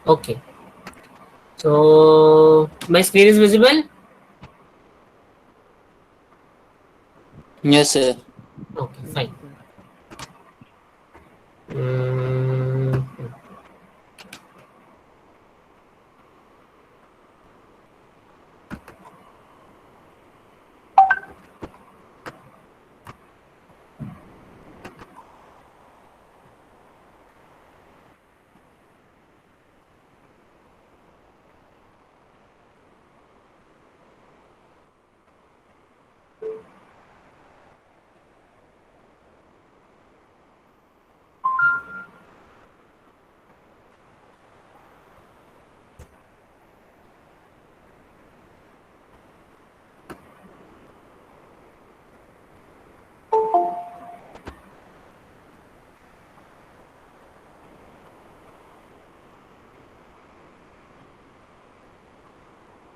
Okay. So my screen is visible. Yes, sir. Okay, fine. Mm,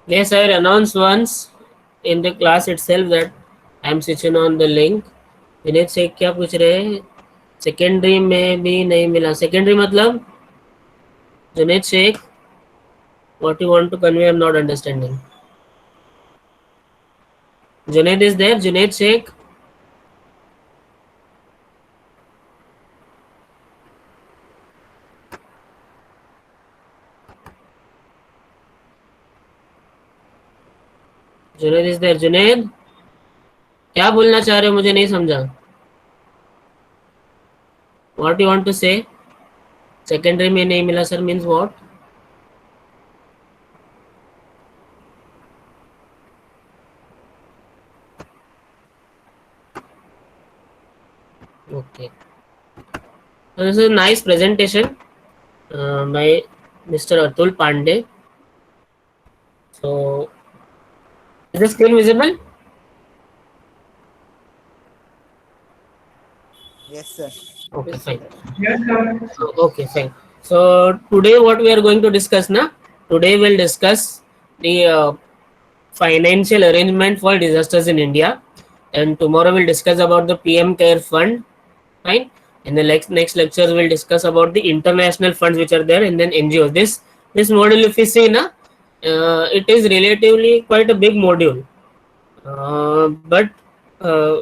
yes, I announced once in the class itself that I am switching on the link. Vineet से क्या पूछ रहे हैं? Secondary में भी नहीं मिला. सेकेंडरी मतलब Junaid Sheikh, what you want to convey? I'm not understanding. Junaid is there. Junaid Sheikh. Junaid is there. Junaid, क्या बोलना चाह रहे हो? मुझे नहीं समझा. What you want to say? Secondary में नहीं मिला sir means what? Okay. So this is a nice presentation by Mr. Atul Pandey. So is the screen visible? Yes, sir. Okay, fine. Okay, fine. So today what we are going to discuss now? Today we'll discuss the financial arrangement for disasters in India, and tomorrow we'll discuss about the PM Care Fund. Fine. In the next lectures we'll discuss about the international funds which are there, and then NGOs. This module, if you see na, it is relatively quite a big module, but uh,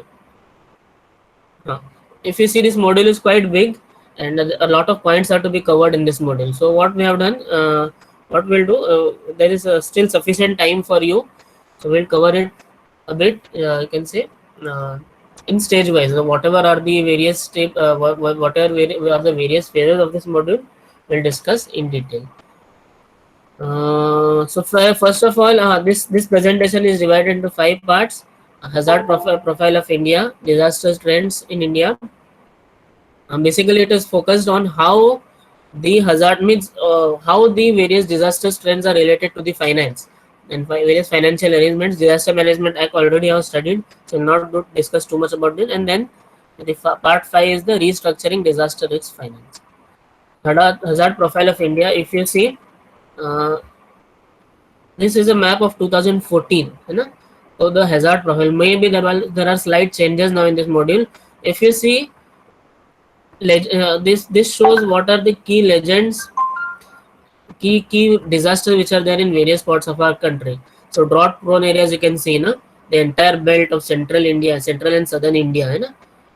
uh, if you see, this module is quite big, and a lot of points are to be covered in this module. So what we have done, what we'll do, there is still sufficient time for you, so we'll cover it a bit, you can say, uh, in stage wise. So whatever are the various step, whatever are the various phases of this module, we'll discuss in detail. So first of all, this presentation is divided into 5 parts: hazard profile of India, disaster trends in India. Basically, it is focused on how the hazard means, how the various disaster trends are related to the finance and various financial arrangements. Disaster Management Act already have studied, so not to discuss too much about it. And then the part 5 is the restructuring disaster risk finance. Hazard profile of India. If you see, uh, this is a map of 2014. है ना? So the hazard profile, maybe there are slight changes now in this module. If you see, this shows what are the key legends, key disasters which are there in various parts of our country. So drought prone areas, you can see na, the entire belt of central India, central and southern India, hai na,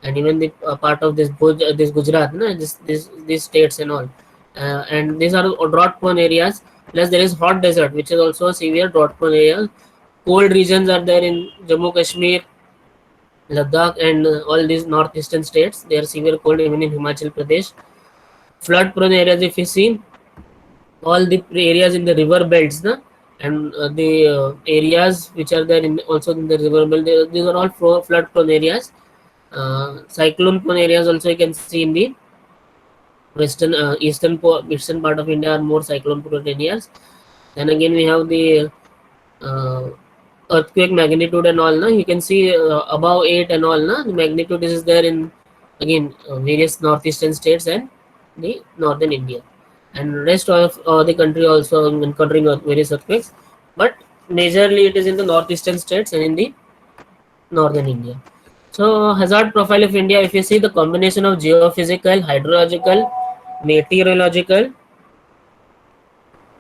and even the part of this Gujarat, na, these states and all, and these are drought prone areas. Plus there is hot desert, which is also a severe drought prone area. Cold regions are there in Jammu Kashmir, Ladakh, and all these northeastern states. They are severe cold even in Himachal Pradesh. Flood prone areas, if you see, all the areas in the river belts, na, and the areas which are there in also in the river belt, these are all flood prone areas. Cyclone prone areas also you can see in the eastern part of India are more cyclone prone areas. Then again we have the uh, earthquake magnitude and all, na, you can see above 8 and all, na, the magnitude is there in again various northeastern states and the northern India, and rest of the country also encountering various earthquakes, but majorly it is in the northeastern states and in the northern India. So hazard profile of India, if you see, the combination of geophysical, hydrological, meteorological,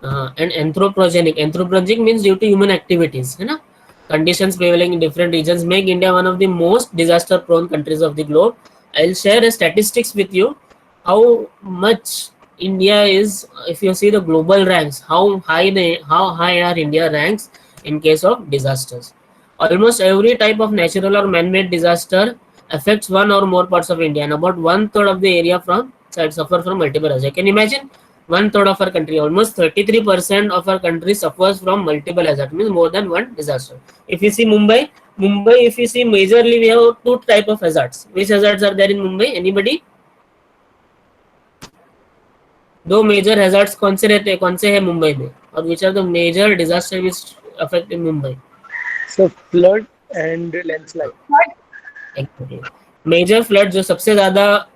And anthropogenic means due to human activities, है ना. Conditions prevailing in different regions make India one of the most disaster prone countries of the globe. I'll share a statistics with you how much India is. If you see the global ranks, how high are India ranks in case of disasters. Almost every type of natural or man-made disaster affects one or more parts of India, and about one third of the area from suffer from multiple hazards. Can you imagine? One third of our country, almost 33% of our country suffers from multiple hazards, means more than one disaster. If you see Mumbai, if you see majorly we have two type of hazards. Which hazards are there in Mumbai? Anybody? दो major hazards कौन से है मुंबई में, और which are the major disaster which affect in Mumbai? So flood and landslide. Major flood जो सबसे ज्यादा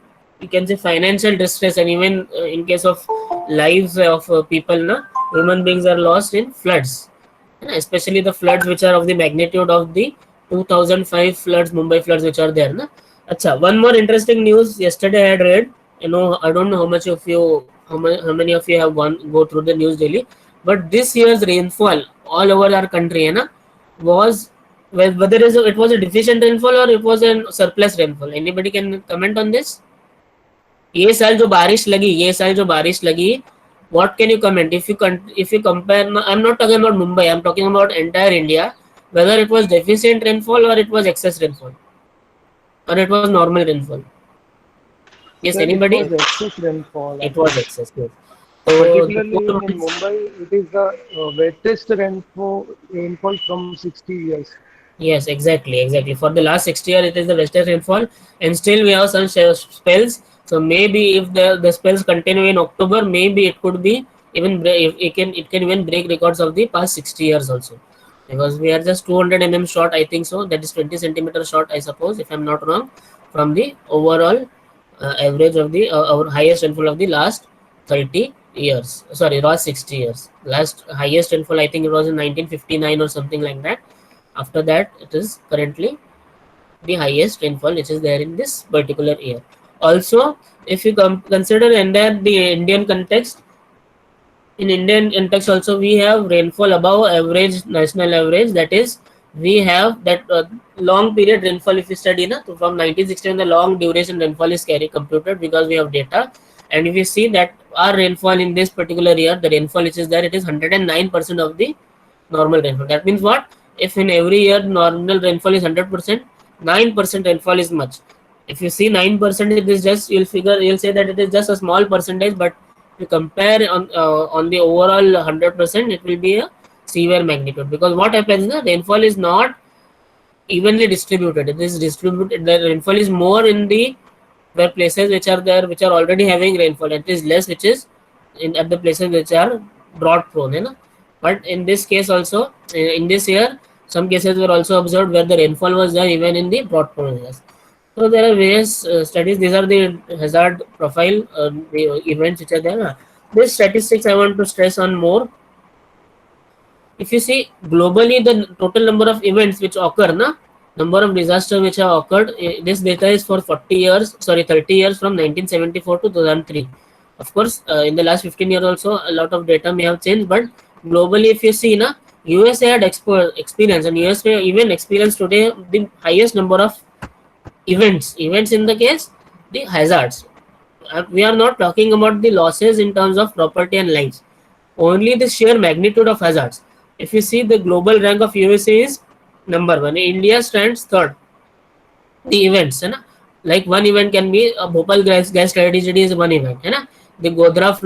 you can say financial distress, and even in case of lives of people, na, human beings are lost in floods, especially the floods which are of the magnitude of the 2005 floods, Mumbai floods which are there, na. Acha, one more interesting news yesterday I had read. I don't know how much of you, how many of you have go through the news daily, but this year's rainfall all over our country, na, was whether it was a deficient rainfall or it was a surplus rainfall. Anybody can comment on this? ये साल जो बारिश लगी, what can you comment? If you compare, I'm not talking about Mumbai, I'm talking about entire India, whether it was deficient rainfall or it was excess rainfall or it was normal rainfall. Yes, That anybody? It was excess rainfall. It was excess. Yes. Particularly in Mumbai, it is the wettest rainfall from 60 years. Yes, exactly. For the last 60 years, it is the western rainfall, and still we have some spells. So maybe if the spells continue in October, maybe it could be even it can even break records of the past 60 years also, because we are just 200 mm short, I think so. That is 20 centimeters short, I suppose, if I'm not wrong, from the overall average of the our highest rainfall of the last 30 years. Sorry, last 60 years. Last highest rainfall, I think it was in 1959 or something like that. After that, it is currently the highest rainfall which is there in this particular year. Also, if you consider the Indian context, in Indian context also we have rainfall above average, national average. That is, we have that long period rainfall. If you study, from 1960, the long duration rainfall is computed because we have data. And if you see that our rainfall in this particular year, the rainfall which is there, it is 109% of the normal rainfall. That means what? If in every year normal rainfall is 100%, 9% rainfall is much. If you see 9%, it is just, you'll say that it is just a small percentage, but if you compare on the overall 100%, it will be a severe magnitude. Because what happens, the rainfall is not evenly distributed. It is distributed. The rainfall is more in the where places which are there, which are already having rainfall. It is less which is at the places which are drought prone. But in this case also, in this year, some cases were also observed where the rainfall was there even in the drought prone areas. So there are various studies. These are the hazard profile, the events which are there. These statistics I want to stress on more. If you see globally, the total number of events which occur, number of disasters which have occurred, this data is for 30 years from 1974 to 2003. Of course, in the last 15 years also, a lot of data may have changed, but globally, if you see, USA had experience, and USA even experienced today the highest number of events in the case, the hazards. We are not talking about the losses in terms of property and lives, only the sheer magnitude of hazards. If you see, the global rank of USA is number 1. India stands third. The events, like one event can be a Bhopal gas tragedy is one event, the Godhra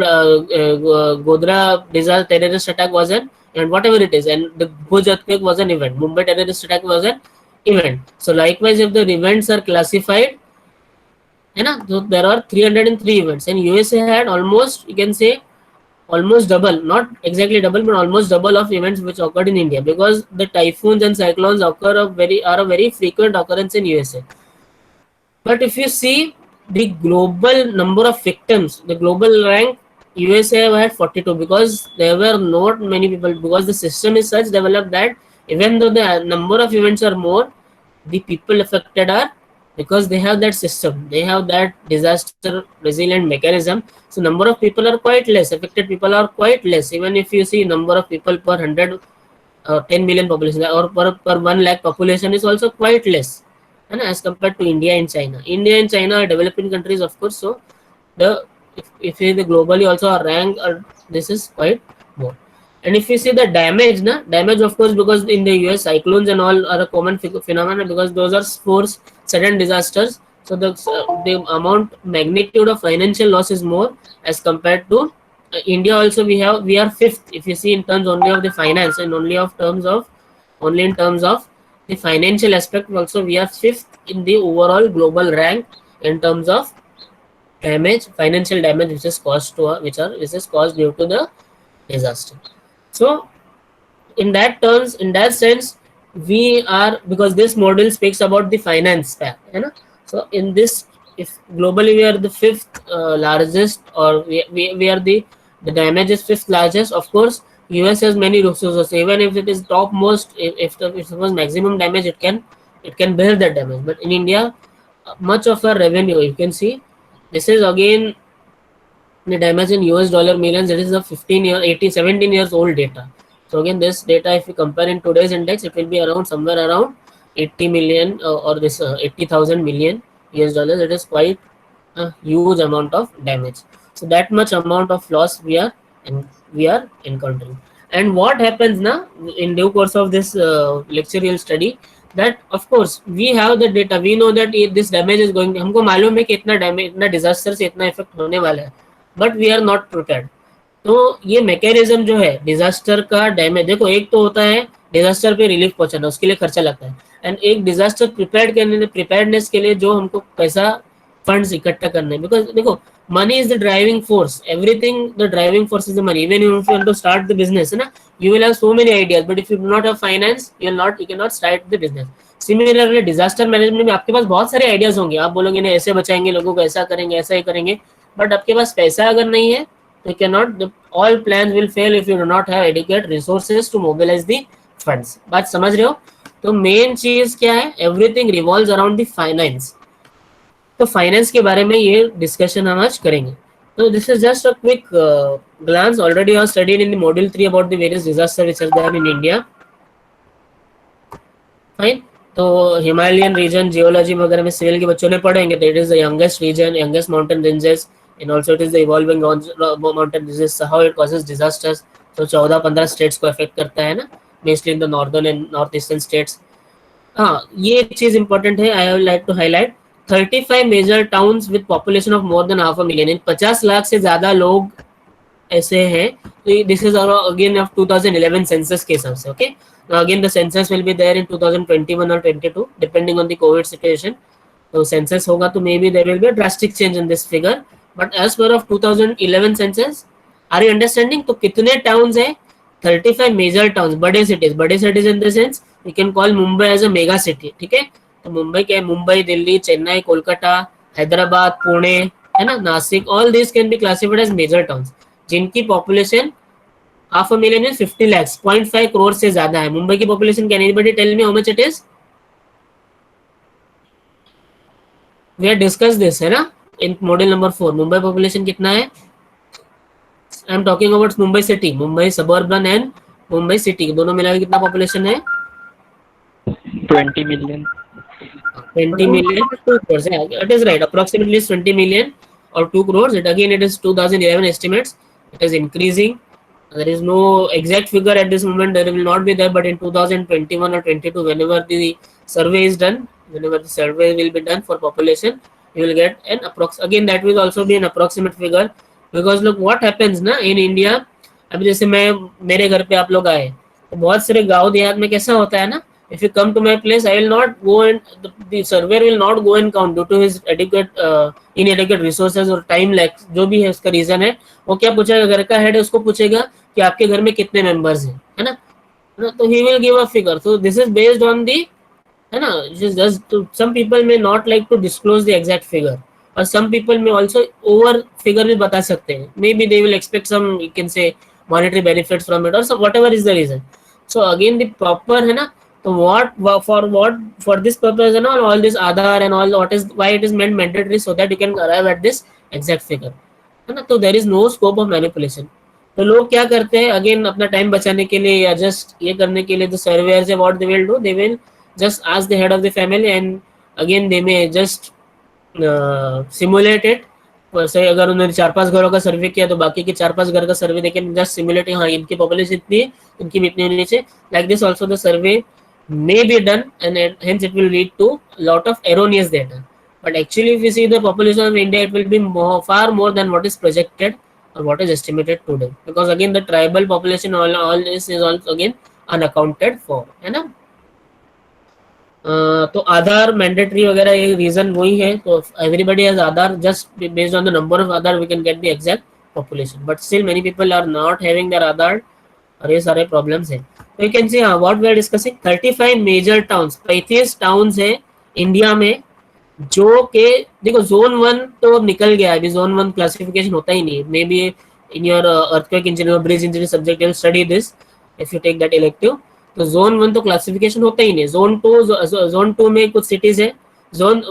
disaster terrorist attack was an, and whatever it is, and the Bhuj earthquake was an event, Mumbai terrorist attack was an event. So likewise, if the events are classified, so there are 303 events, and USA had almost, you can say, almost double, not exactly double, but almost double of events which occurred in India, because the typhoons and cyclones are a very frequent occurrence in USA. But if you see the global number of victims, the global rank, USA had 42, because there were not many people, because the system is such developed that even though the number of events are more, the people affected are because they have that system, they have that disaster resilient mechanism. So number of people are quite less, affected people are quite less. Even if you see number of people per 100 10 million population or per 1 lakh population is also quite less, and as compared to India and China. India and China are developing countries, of course. So the if you the globally also our rank, this is quite more. And if you see the damage, damage of course, because in the US cyclones and all are a common phenomenon, because those are force sudden disasters. So the amount magnitude of financial loss is more as compared to India. Also we are fifth if you see in terms only of the finance, and only in terms of the financial aspect also we are fifth in the overall global rank in terms of damage, financial damage which is caused to which is caused due to the disaster. So in that terms, in that sense, we are, because this model speaks about the finance pack, you know. So in this, if globally we are the fifth largest, or we are the damage is fifth largest. Of course, US has many resources. Even if it is topmost, if it was maximum damage, it can bear that damage. But in India, much of our revenue, you can see, this is again the damage in US dollar millions. It is a 17 years old data. So again, this data, if you compare in today's index, it will be around somewhere around 80 million or this 80,000 million US dollars. It is quite a huge amount of damage. So that much amount of loss we are encountering. And what happens now in due course of this lecture you'll study that of course we have the data, we know that this damage is going, हमको मालूम है कि इतना damage, इतना disaster से इतना effect होने वाला है, but we are not prepared. तो ये मैकेनिज्म जो है डिजास्टर का डैमेज, देखो एक तो होता है डिजास्टर पे रिलीफ पहुंचाना, उसके लिए खर्चा लगता है. एंड एक डिजास्टर प्रिपेयर्डनेस के लिए जो हमको पैसा फंड्स इकट्ठा करने, बिकॉज देखो money is the driving force, everything, the driving force is the money. Even if you want to start the business, na, you will have so many ideas, but if you do not have finance, you cannot start the business. Similarly disaster management में आपके पास बहुत सारे ideas होंगे, आप बोलोगे ना ऐसे बचाएंगे लोगों को, ऐसा करेंगे, ऐसा ही करेंगे, बट आपके पास पैसा अगर नहीं है तो cannot, all plans will fail if you do not have adequate resources to mobilize the funds. बात समझ रहे हो? तो मेन चीज क्या है, everything revolves around the finance. तो फाइनेंस के बारे में ये डिस्कशन हम आज करेंगे. तो this is just a quick glance. Already I have studied in the module 3 about the various disasters which are there in India. Fine. तो हिमालयन रीजन जियोलॉजी वगैरह में सिविल के बच्चों ने पढ़ेंगे. तो it is the youngest region, youngest mountain ranges, and also it is the evolving mountain ranges, how it causes disasters. तो 14-15 states को अफेक्ट करता है ना, mostly in the northern and north eastern states. हाँ, ये चीज इंपॉर्टेंट है, I would like to highlight. 35 major towns with population of more than half a million, 50 lakh से ज्यादा लोग ऐसे हैं. तो this is again of 2011 census के हिसाब से. Okay, again the census will be there in 2021 और 22 depending on the covid situation. तो सेंसस होगा तो maybe there will be a drastic change in this figure, but as per of 2011 census, are you understanding? तो कितने towns है? 35 major towns, बड़े cities in the sense we can call Mumbai as a mega city. ठीक है, तो मुंबई क्या है? मुंबई, दिल्ली, चेन्नई, कोलकाता, हैदराबाद, पुणे, है ना, Nashik, all this can be classified as major towns जिनकी पॉपुलेशन हाफ अ मिलियन है, 50 lakhs, 0.5 करोड़ से ज्यादा है. मुंबई की population, can anybody tell me how much it is? We have discuss this, है ना, in module number 4. Mumbai population कितना है? I am talking about Mumbai city, Mumbai suburban and Mumbai city दोनों मिलाकर कितना पॉपुलेशन है? 20 million. 20 million, 2 crores. Yeah, it is right. Approximately 20 million or 2 crores. It again, it is 2011 estimates. It is increasing. There is no exact figure at this moment. There will not be there. But in 2021 or 22, whenever the survey is done, whenever the survey will be done for population, you will get an approx. Again, that will also be an approximate figure. Because look, what happens ना in India. अभी जैसे मैं मेरे घर पे आप लोग आए, तो बहुत सारे गांव देहात में कैसा होता है ना, if you come to my place, I will not go and the surveyor will not go and count due to his inadequate resources और time lag, जो भी है उसका रीजन है. वो क्या पूछेगा? घर का हेड है, उसको पूछेगा कि आपके घर में कितने मेंबर्स हैं, है ना. तो he will give a figure. So this is based on the, है ना, just some people may not like to disclose the exact figure, और some people may also over figure भी बता सकते हैं. Maybe they will expect some, you can say, monetary benefits from it or so, whatever is the reason. So again the proper, है ना, तो for this purpose and all this Aadhaar and all, what is why it is meant mandatory, so that you can arrive at this exact figure, है ना. तो there is no scope of manipulation. तो लोग क्या करते हैं, again अपना time बचाने के लिए या जस्ट ये करने के लिए, the surveyors है, what they will do, they will just ask the head of the family and again they may just simulate it. वैसे अगर उन्होंने 4-5 घरों का सर्वे किया तो बाकी के 4-5 घर का सर्वे देके जस्ट सिमुलेट, हाँ इनकी पॉपुलेशन इतनी है, इनकी भी इतनी होनी चाहिए. Like this also the survey may be done and hence it will lead to lot of erroneous data. But actually if you see the population of India, it will be far more than what is projected or what is estimated today, because again the tribal population all this is also again unaccounted for, है ना. तो आधार mandatory वगैरह ये reason वही है. तो everybody has Aadhaar, just based on the number of Aadhaar we can get the exact population, but still many people are not having their Aadhaar और ये सारे प्रॉब्लम्स हैं. तो यू कैन सी हाँ what we are discussing 35 major towns, 35 towns है India में, जो के देखो जोन 1 तो निकल गया, अभी जोन 1 क्लासिफिकेशन होता ही नहीं. Maybe in your earthquake engineer, bridge engineer subject, you study this if you take that elective. तो जोन 1 तो क्लासिफिकेशन होता ही नहीं. जोन 2 में कुछ सिटीज है. जोन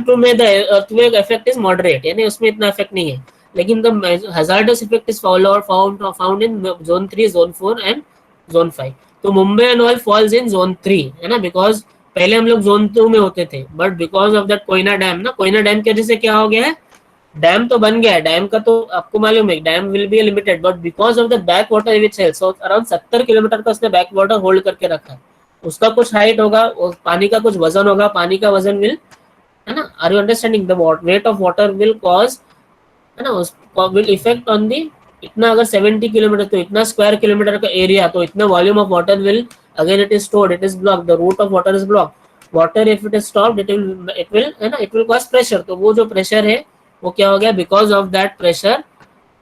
2 में the earthquake effect is moderate, यानी उसमें इतना इफेक्ट नहीं है, लेकिन the hazards effect is found in zone 3, zone 4 and zone 5. तो Mumbai and all falls in zone 3, है ना, बिकॉज पहले हम लोग जोन 2 में होते थे, but because of that Koyna dam ना, कोयना डैम की वजह से क्या हो गया है, डैम तो बन गया है, डैम का तो आपको मालूम है, dam will be limited, but because of the back water which held, so around 70 kilometre का उसने बैक वाटर होल्ड करके रखा है. उसका कुछ हाइट होगा, पानी का कुछ वजन होगा, पानी का वजन विल, है ना, are you understanding, the weight of water will cause, है ना, विल इफेक्ट ऑन दी. इतना अगर 70 किलोमीटर, तो इतना स्क्वायर किलोमीटर का एरिया, तो इतना volume of water will, again it is stored, it is blocked, the route of water is blocked. Water if it is stopped, it will, है ना, it will cause pressure. तो वो जो pressure है वो क्या हो गया, because of that pressure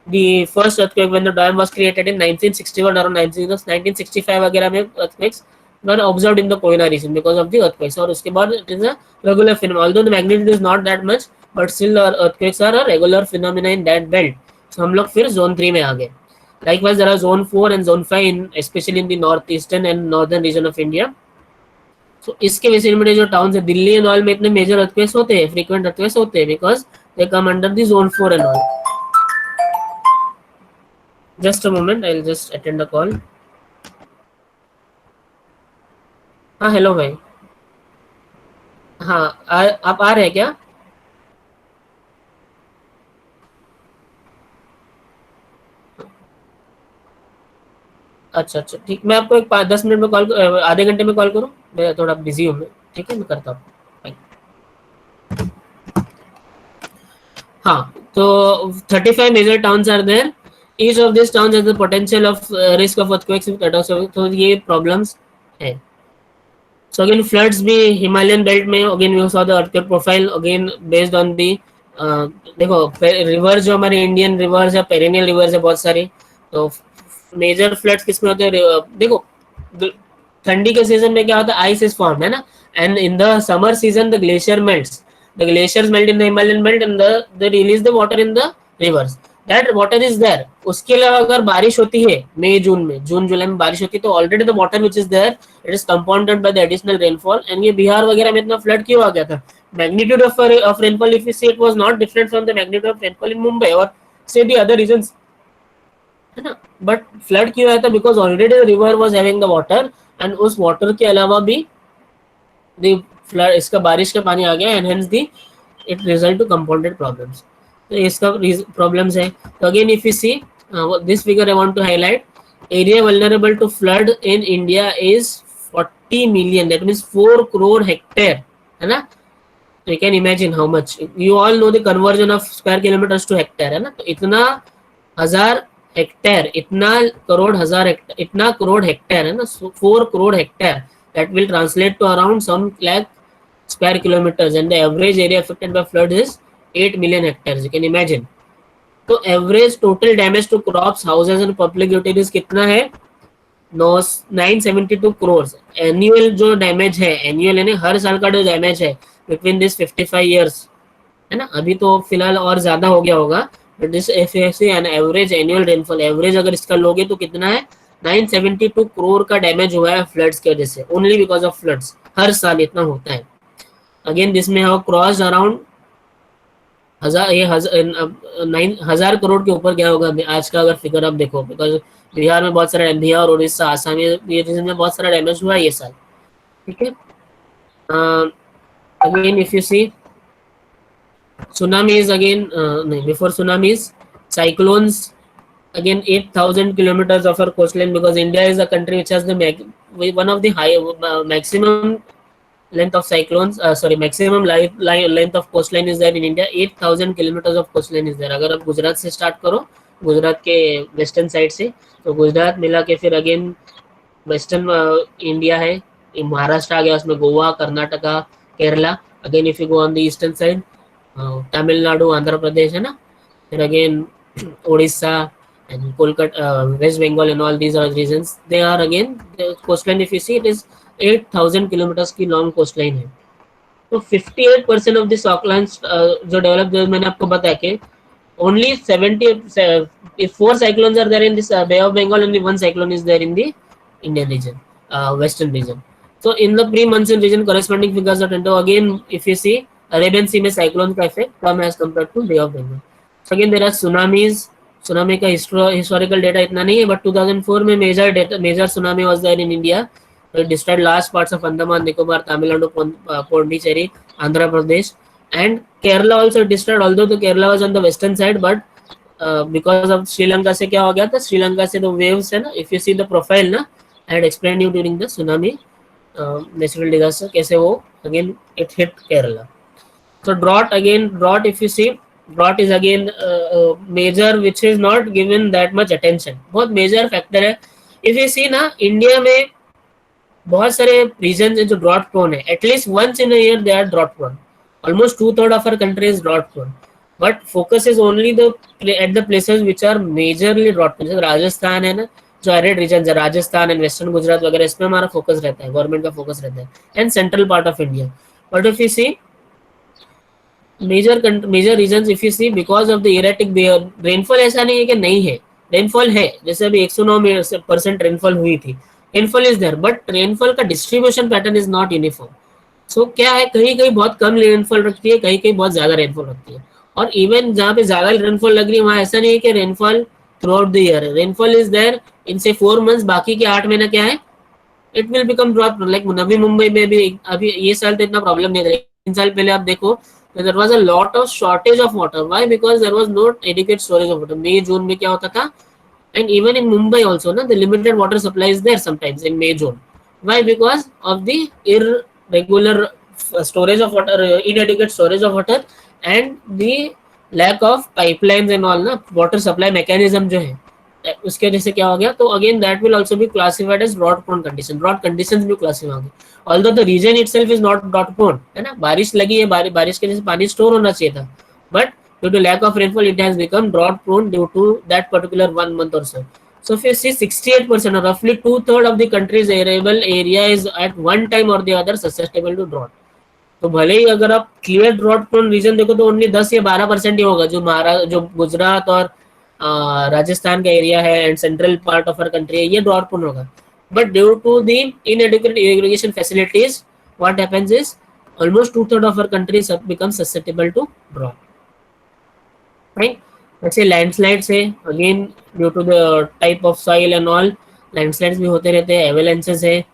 the first earthquake when the dam was created in 1961 और 1965 वगैरह में earthquakes were observed in the Koyna region because of the earthquakes. और उसके बाद it is a regular phenomena, although the magnitude is not that much, but still earthquakes are a regular phenomena in that belt. So हम लोग फिर zone 3 में आ गए. Likewise there are zone 4 and zone 5 in especially in the northeastern and northern region of India. So इसके vicinity जो towns है, Delhi and all में इतने मेजर अर्थक्वेक्स होते हैं, फ्रीक्वेंट अर्थक्वेक्स होते हैं, because they come under the zone 4 and all. Just a moment, I will just attend the call. हाँ हेलो भाई, हाँ आप आ रहे हैं क्या? अच्छा अच्छा ठीक, मैं आपको एक 5-10 मिनट में कॉल, आधे घंटे में कॉल करूँ, मैं थोड़ा बिजी हूँ मैं. ठीक है, मैं करता हूँ. हाँ, तो 35 major towns are there. Each of this towns has the potential of risk of earthquakes with catastrophic. तो ये प्रॉब्लम्स है. सो अगेन फ्लड्स भी हिमालयन बेल्ट में, again we saw the earthquake profile, again based on the, देखो river जो हमारे Indian rivers है, perennial rivers है बहुत सारी. तो मेजर फ्लड्स किसमें होते हैं, देखो ठंडी के सीजन में क्या होता है, आइस इज फॉर्म, है ना, and in the summer season the glacier melts, the glaciers melt in the Himalayan belt and the release the water in the rivers, that water is there. उसके अलावा अगर बारिश होती है मई जून में, जून जुलाई में बारिश होती है, तो already the water which is there it is compounded by the additional rainfall. And ये बिहार वगैरह में इतना फ्लड क्यों आ गया था, magnitude of rainfall if you see it was not different from the magnitude of rainfall in Mumbai और से the other reasons, है ना. बट फ्लड क्यों आया था, because already the river was having the water, and उस वाटर के अलावा भी द फ्लड, इसका बारिश का पानी आ गया, and hence the it result to compounded problems. तो इसका प्रॉब्लम्स है. तो again if you see this figure I want to highlight, area vulnerable to flood in India is 40 million, that means 4 crore hectare, है ना. तो you can imagine how much, you all know the conversion of square kilometres to hectare, है ना. तो इतना हजार hectare, इतना करोड़ हजार हेक्टेयर, इतना करोड़ हेक्टेयर, है ना, 4 crore hectare, that will translate to around some lakh square kilometers, and the average area affected by flood is 8 million hectares, you can imagine. तो average total damage to crops, houses and public utilities कितना है, 972 crores. Annual जो damage है, annual यानी हर साल का जो डैमेज है बिटवीन दिस 55 years, है ना. अभी तो फिलहाल और ज्यादा हो गया होगा, but this an average annual rainfall, average अगर इसका लोगे तो कितना है, 972 करोड़ का डैमेज हुआ है फ्लड्स की वजह से, ओनली बिकॉज ऑफ फ्लड्स। हर साल इतना होता है। अगेन दिस में हैव क्रॉस अराउंड 9,000 करोड़ के ऊपर गया होगा आज का अगर फिगर आप देखो, बिकॉज बिहार में बहुत सारा, बिहार उड़ीसा आसाम ये रीजन में बहुत सारा डैमेज हुआ है ये साल। ठीक है। Again if you see tsunamis again, no, before tsunamis, cyclones, again 8,000 kilometers of our coastline, because India is a country which has the one of the high maximum length of cyclones, sorry, maximum length of coastline is there in India. 8,000 kilometers of coastline is there. अगर आप गुजरात से start करो, गुजरात के western side से, तो गुजरात मिला के फिर अगेन वेस्टर्न इंडिया है, महाराष्ट्र आ गया, उसमें Goa, Karnataka, Kerala. Again if you go on the eastern side, Tamil Nadu, Andhra Pradesh है ना, फिर again Orissa and Kolkata, West Bengal and all these are regions. They are again the coastline. If you see, it is 8,000 kilometers की long coastline है। तो 58% of the shocklands जो developed, जो मैंने आपको बताया कि only 70, if 4 cyclones are there in this Bay of Bengal, only 1 cyclone is there in the Indian region, western region. So in the pre-monsoon region, corresponding figures are into, again if you see Arabian Sea में cyclone का effect come as compared to Bay of Bengal. So again there are tsunamis. Tsunami का historical data इतना नहीं है, but 2004 में major tsunami was there in India, destroyed large parts of Andaman Nicobar, Tamil Nadu, Pondicherry, Andhra Pradesh and Kerala also destroyed, although तो Kerala was on the western side, but because of Sri Lanka से क्या हो गया था, श्रीलंका से तो वेव्स है ना, if you see the profile ना, I had explain you during the tsunami natural disaster, कैसे वो again it hit Kerala. So drought if you see, drought is again major which is not given that much attention, बहुत major factor है। if you see ना, India में बहुत सारे regions है जो drought prone है, at least once in a year they are drought prone, almost 2/3 of our country is drought prone, but focus is only at the places which are majorly drought prone। जैसे राजस्थान है ना, जो arid region है, Rajasthan and western Gujarat वगैरह, इसमें हमारा focus रहता है, गवर्नमेंट का फोकस रहता है, and central part of India. But if you see major regions, if you see because of the erratic rainfall, ऐसा नहीं है कि नहीं है, रेनफॉल है, जैसे अभी 109% रेनफॉल हुई थी, rainfall is there, but rainfall का distribution pattern is not uniform. So क्या है, कहीं कहीं बहुत कम रेनफॉल रखती है, कहीं कहीं बहुत ज्यादा रेनफॉल रखती है, और इवन जहाँ पे ज्यादा रेनफॉल लग रही है वहाँ ऐसा नहीं है कि rainfall throughout the year, rainfall is there in से 4 months, बाकी के 8 महीना क्या है, it will become drop. Like Navi Mumbai में भी अभी ये साल तो इतना प्रॉब्लम नहीं था, 3 साल पहले आप देखो, there was a lot of shortage of water. Why? Because there was no adequate storage of water. May June में क्या होता था, and even in Mumbai also ना, the limited water supply is there sometimes in May June. Why? Because of the irregular storage of water, inadequate storage of water, and the lack of pipelines and all ना, water supply mechanism जो है, उसके वजह से क्या हो गया, तो again that will also be classified as drought prone condition, drought conditions भी क्लासिफाई होंगे, although the region itself is not drought prone, है ना, बारिश लगी है, बारिश के वजह से पानी स्टोर होना चाहिए था, but due to lack of rainfall it has become drought prone due to that particular 1 month or so. So if you see 68% or roughly 2/3 of the country's arable area is at one time or the other susceptible to drought. तो भले ही अगर आप clear drought prone reason देखो तो only 10 या 12% ही होगा, जो गुजरात और राजस्थान का एरिया है and central part of our country है, ये ड्रॉट प्रोन होगा, but due to the inadequate irrigation facilities what happens is almost 2/3 of our country become susceptible to drought, right. वैसे लैंडस्लाइड्स है, again due to the type of soil and all, landslides भी होते रहते हैं, एवेलेंसेस है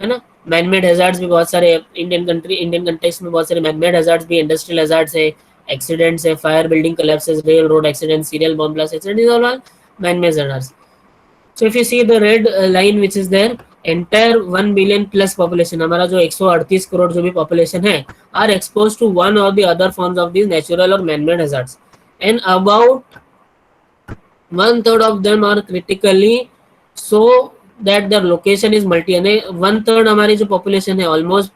ना, manmade hazards भी बहुत सारे, इंडियन कंट्रीज में बहुत सारे मैनमेड हैजार्ड्स भी, इंडस्ट्रियल हैजार्ड्स है, accidents, fire, building collapses, railroad accidents, serial bomb blast accidents, these are all man-made hazards. So if you see the red line which is there, entire 1 billion plus population, हमारा जो 138 करोड़ जो भी population है, are exposed to one or the other forms of these natural or man-made hazards, and about 1/3 of them are critically so that their location is multi, यानी 1/3 हमारी जो population है, almost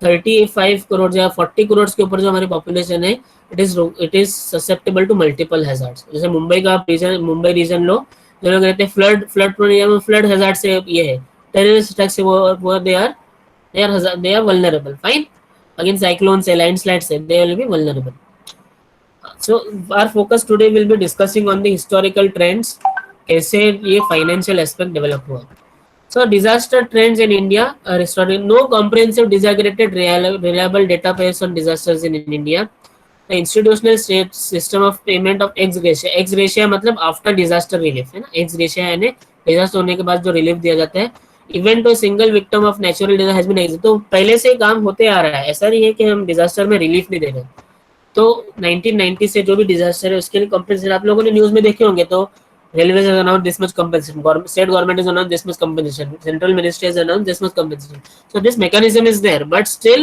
35 crore या 40 करोड़ के ऊपर जो हमारी पॉपुलेशन है, it is susceptible to multiple hazards. जैसे मुंबई का रीजन, मुंबई रीजन लो, जो लोग रहते हैं फ्लड प्रोन एरिया में, फ्लड हैजार्ड से ये है, टेररिस्ट अटैक से वो they are vulnerable, fine, again cyclone से, लैंडस्लाइड से, they will be vulnerable. So our focus today will be discussing on the historical trends कैसे ये फाइनेंशियल एस्पेक्ट डेवलप हुआ. So disaster trends in India are historic. No comprehensive disaggregated reliable database on disasters in India. The institutional state system of payment of ex gratia. Ex gratia मतलब after disaster relief है ना. Ex gratia यानी disaster होने के बाद जो relief दिया जाता है. Even to single victim of natural disaster has been exit. तो पहले से काम होते आ रहा है. ऐसा नहीं है कि हम disaster में relief नहीं दे रहे. तो 1990 से जो भी disaster है उसके लिए compensation आप लोगों ने न्यूज में देखे होंगे. तो Railways has announced this much compensation. State government has announced this much compensation. Central ministry has announced this much compensation. So this mechanism is there, but still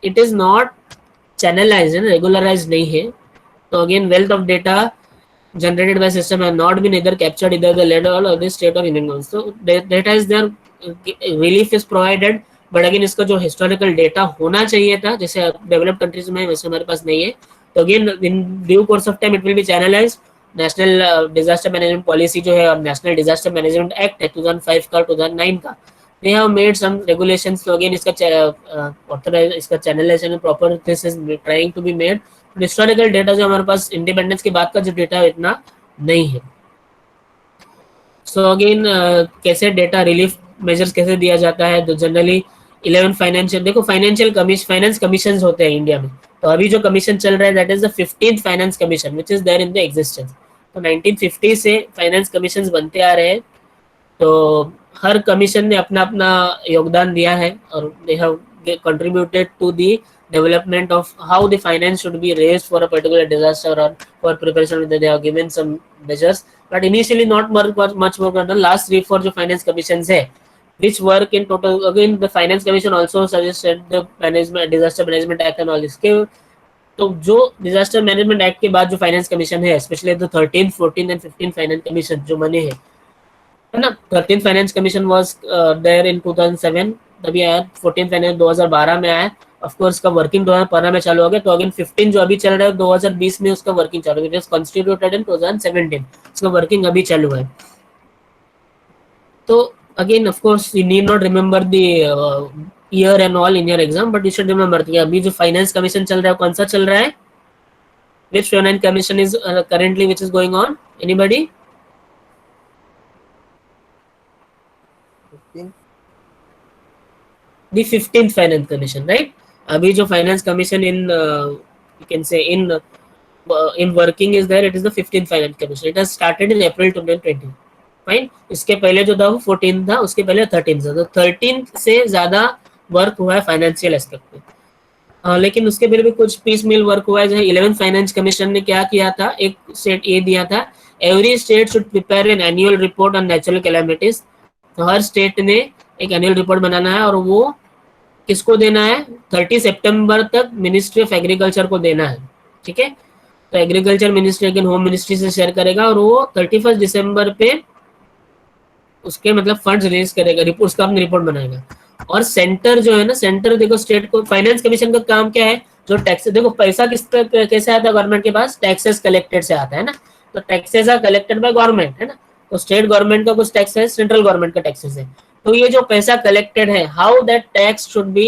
it is not channelized and regularized नहीं है. So again, wealth of data generated by system have not been either captured either the level or the state of Indian government. So data is there, relief is provided, but again इसका जो historical data होना चाहिए था, जैसे developed countries में वैसे हमारे पास नहीं है. तो again in due course of time it will be channelized. National disaster management policy जो है और नेशनल डिजास्टर मैनेजमेंट एक्ट है 2005 का 2009 का, they have made some regulations. तो अगेन इसका ऑथराइज इसका channelisation proper this is trying to be made. Historical data जो हमारे पास इंडिपेंडेंस के बाद का जो डेटा है इतना नहीं है. सो अगेन कैसे डेटा रिलीफ मेजर्स कैसे दिया जाता है. तो जनरली 11 फाइनेंशियल, देखो फाइनेंस कमीशन होते हैं इंडिया में. तो अभी जो कमीशन चल रहा है that is the 15th finance commission which is there in the existence. तो 1950 से फाइनेंस कमीशन बनते आ रहे हैं. तो हर कमीशन ने अपना अपना योगदान दिया है और they have contributed to the development of how the finance should be raised for a particular disaster और for preparation. They have given some measures but initially not much work done. Last 3-4 जो finance commissions है which work in total, again the finance commission also suggested the management disaster management act and all this के. तो जो disaster management act के बाद जो finance commission है specially the 13th 14th and 15th finance commission जो बने हैं है ना. 13th finance commission was there in 2007 तभी आया. 14th फाइनेंस 2012 में आया. ऑफ कोर्स का वर्किंग 2015 में चालू हो गया. तो अगेन 15 जो अभी चल रहा है 2020 में उसका वर्किंग चालू है. कॉन्स्टिट्यूटेड इन 2017 उसका वर्किंग अभी चालू है. तो again of course you need not remember the year and all in your exam but you should remember कि अभी जो फाइनेंस कमीशन चल रहा है कौन सा चल रहा है. which finance commission is currently which is going on, anybody? 15. The 15th finance commission, right? अभी जो finance commission in you can say in working is there, it is the 15th finance commission. It has started in April 2020. Fine. इसके पहले जो था वो 14 था, उसके पहले 13 था. तो 13 से ज्यादा वर्क हुआ है फाइनेंशियल एस्पेक्ट में. लेकिन उसके पहले भी कुछ पीस मिल वर्क हुआ है. जैसे 11th फाइनेंस कमीशन ने क्या किया था, एक स्टेट ये दिया था every state should prepare an annual report on natural calamities. तो हर स्टेट ने एक एनुअल रिपोर्ट बनाना है और वो किसको देना है 30 सितंबर तक मिनिस्ट्री ऑफ एग्रीकल्चर को देना है. ठीक है. तो agriculture ministry again home ministry से शेयर करेगा और वो 31 दिसंबर पे उसके मतलब फंड्स रिलीज करेगा, रिपोर्ट उसका अपनी रिपोर्ट बनाएगा. और सेंटर जो है ना, सेंटर देखो स्टेट को फाइनेंस कमीशन का काम क्या है, जो टैक्स देखो पैसा किस तरह कैसे आता है गवर्नमेंट के पास, टैक्सेस कलेक्टेड से आता है ना. तो taxes are collected by government है ना. तो स्टेट गवर्नमेंट का कुछ टैक्स है, सेंट्रल गवर्नमेंट का टैक्सेस है. तो ये जो पैसा कलेक्टेड है how that tax should be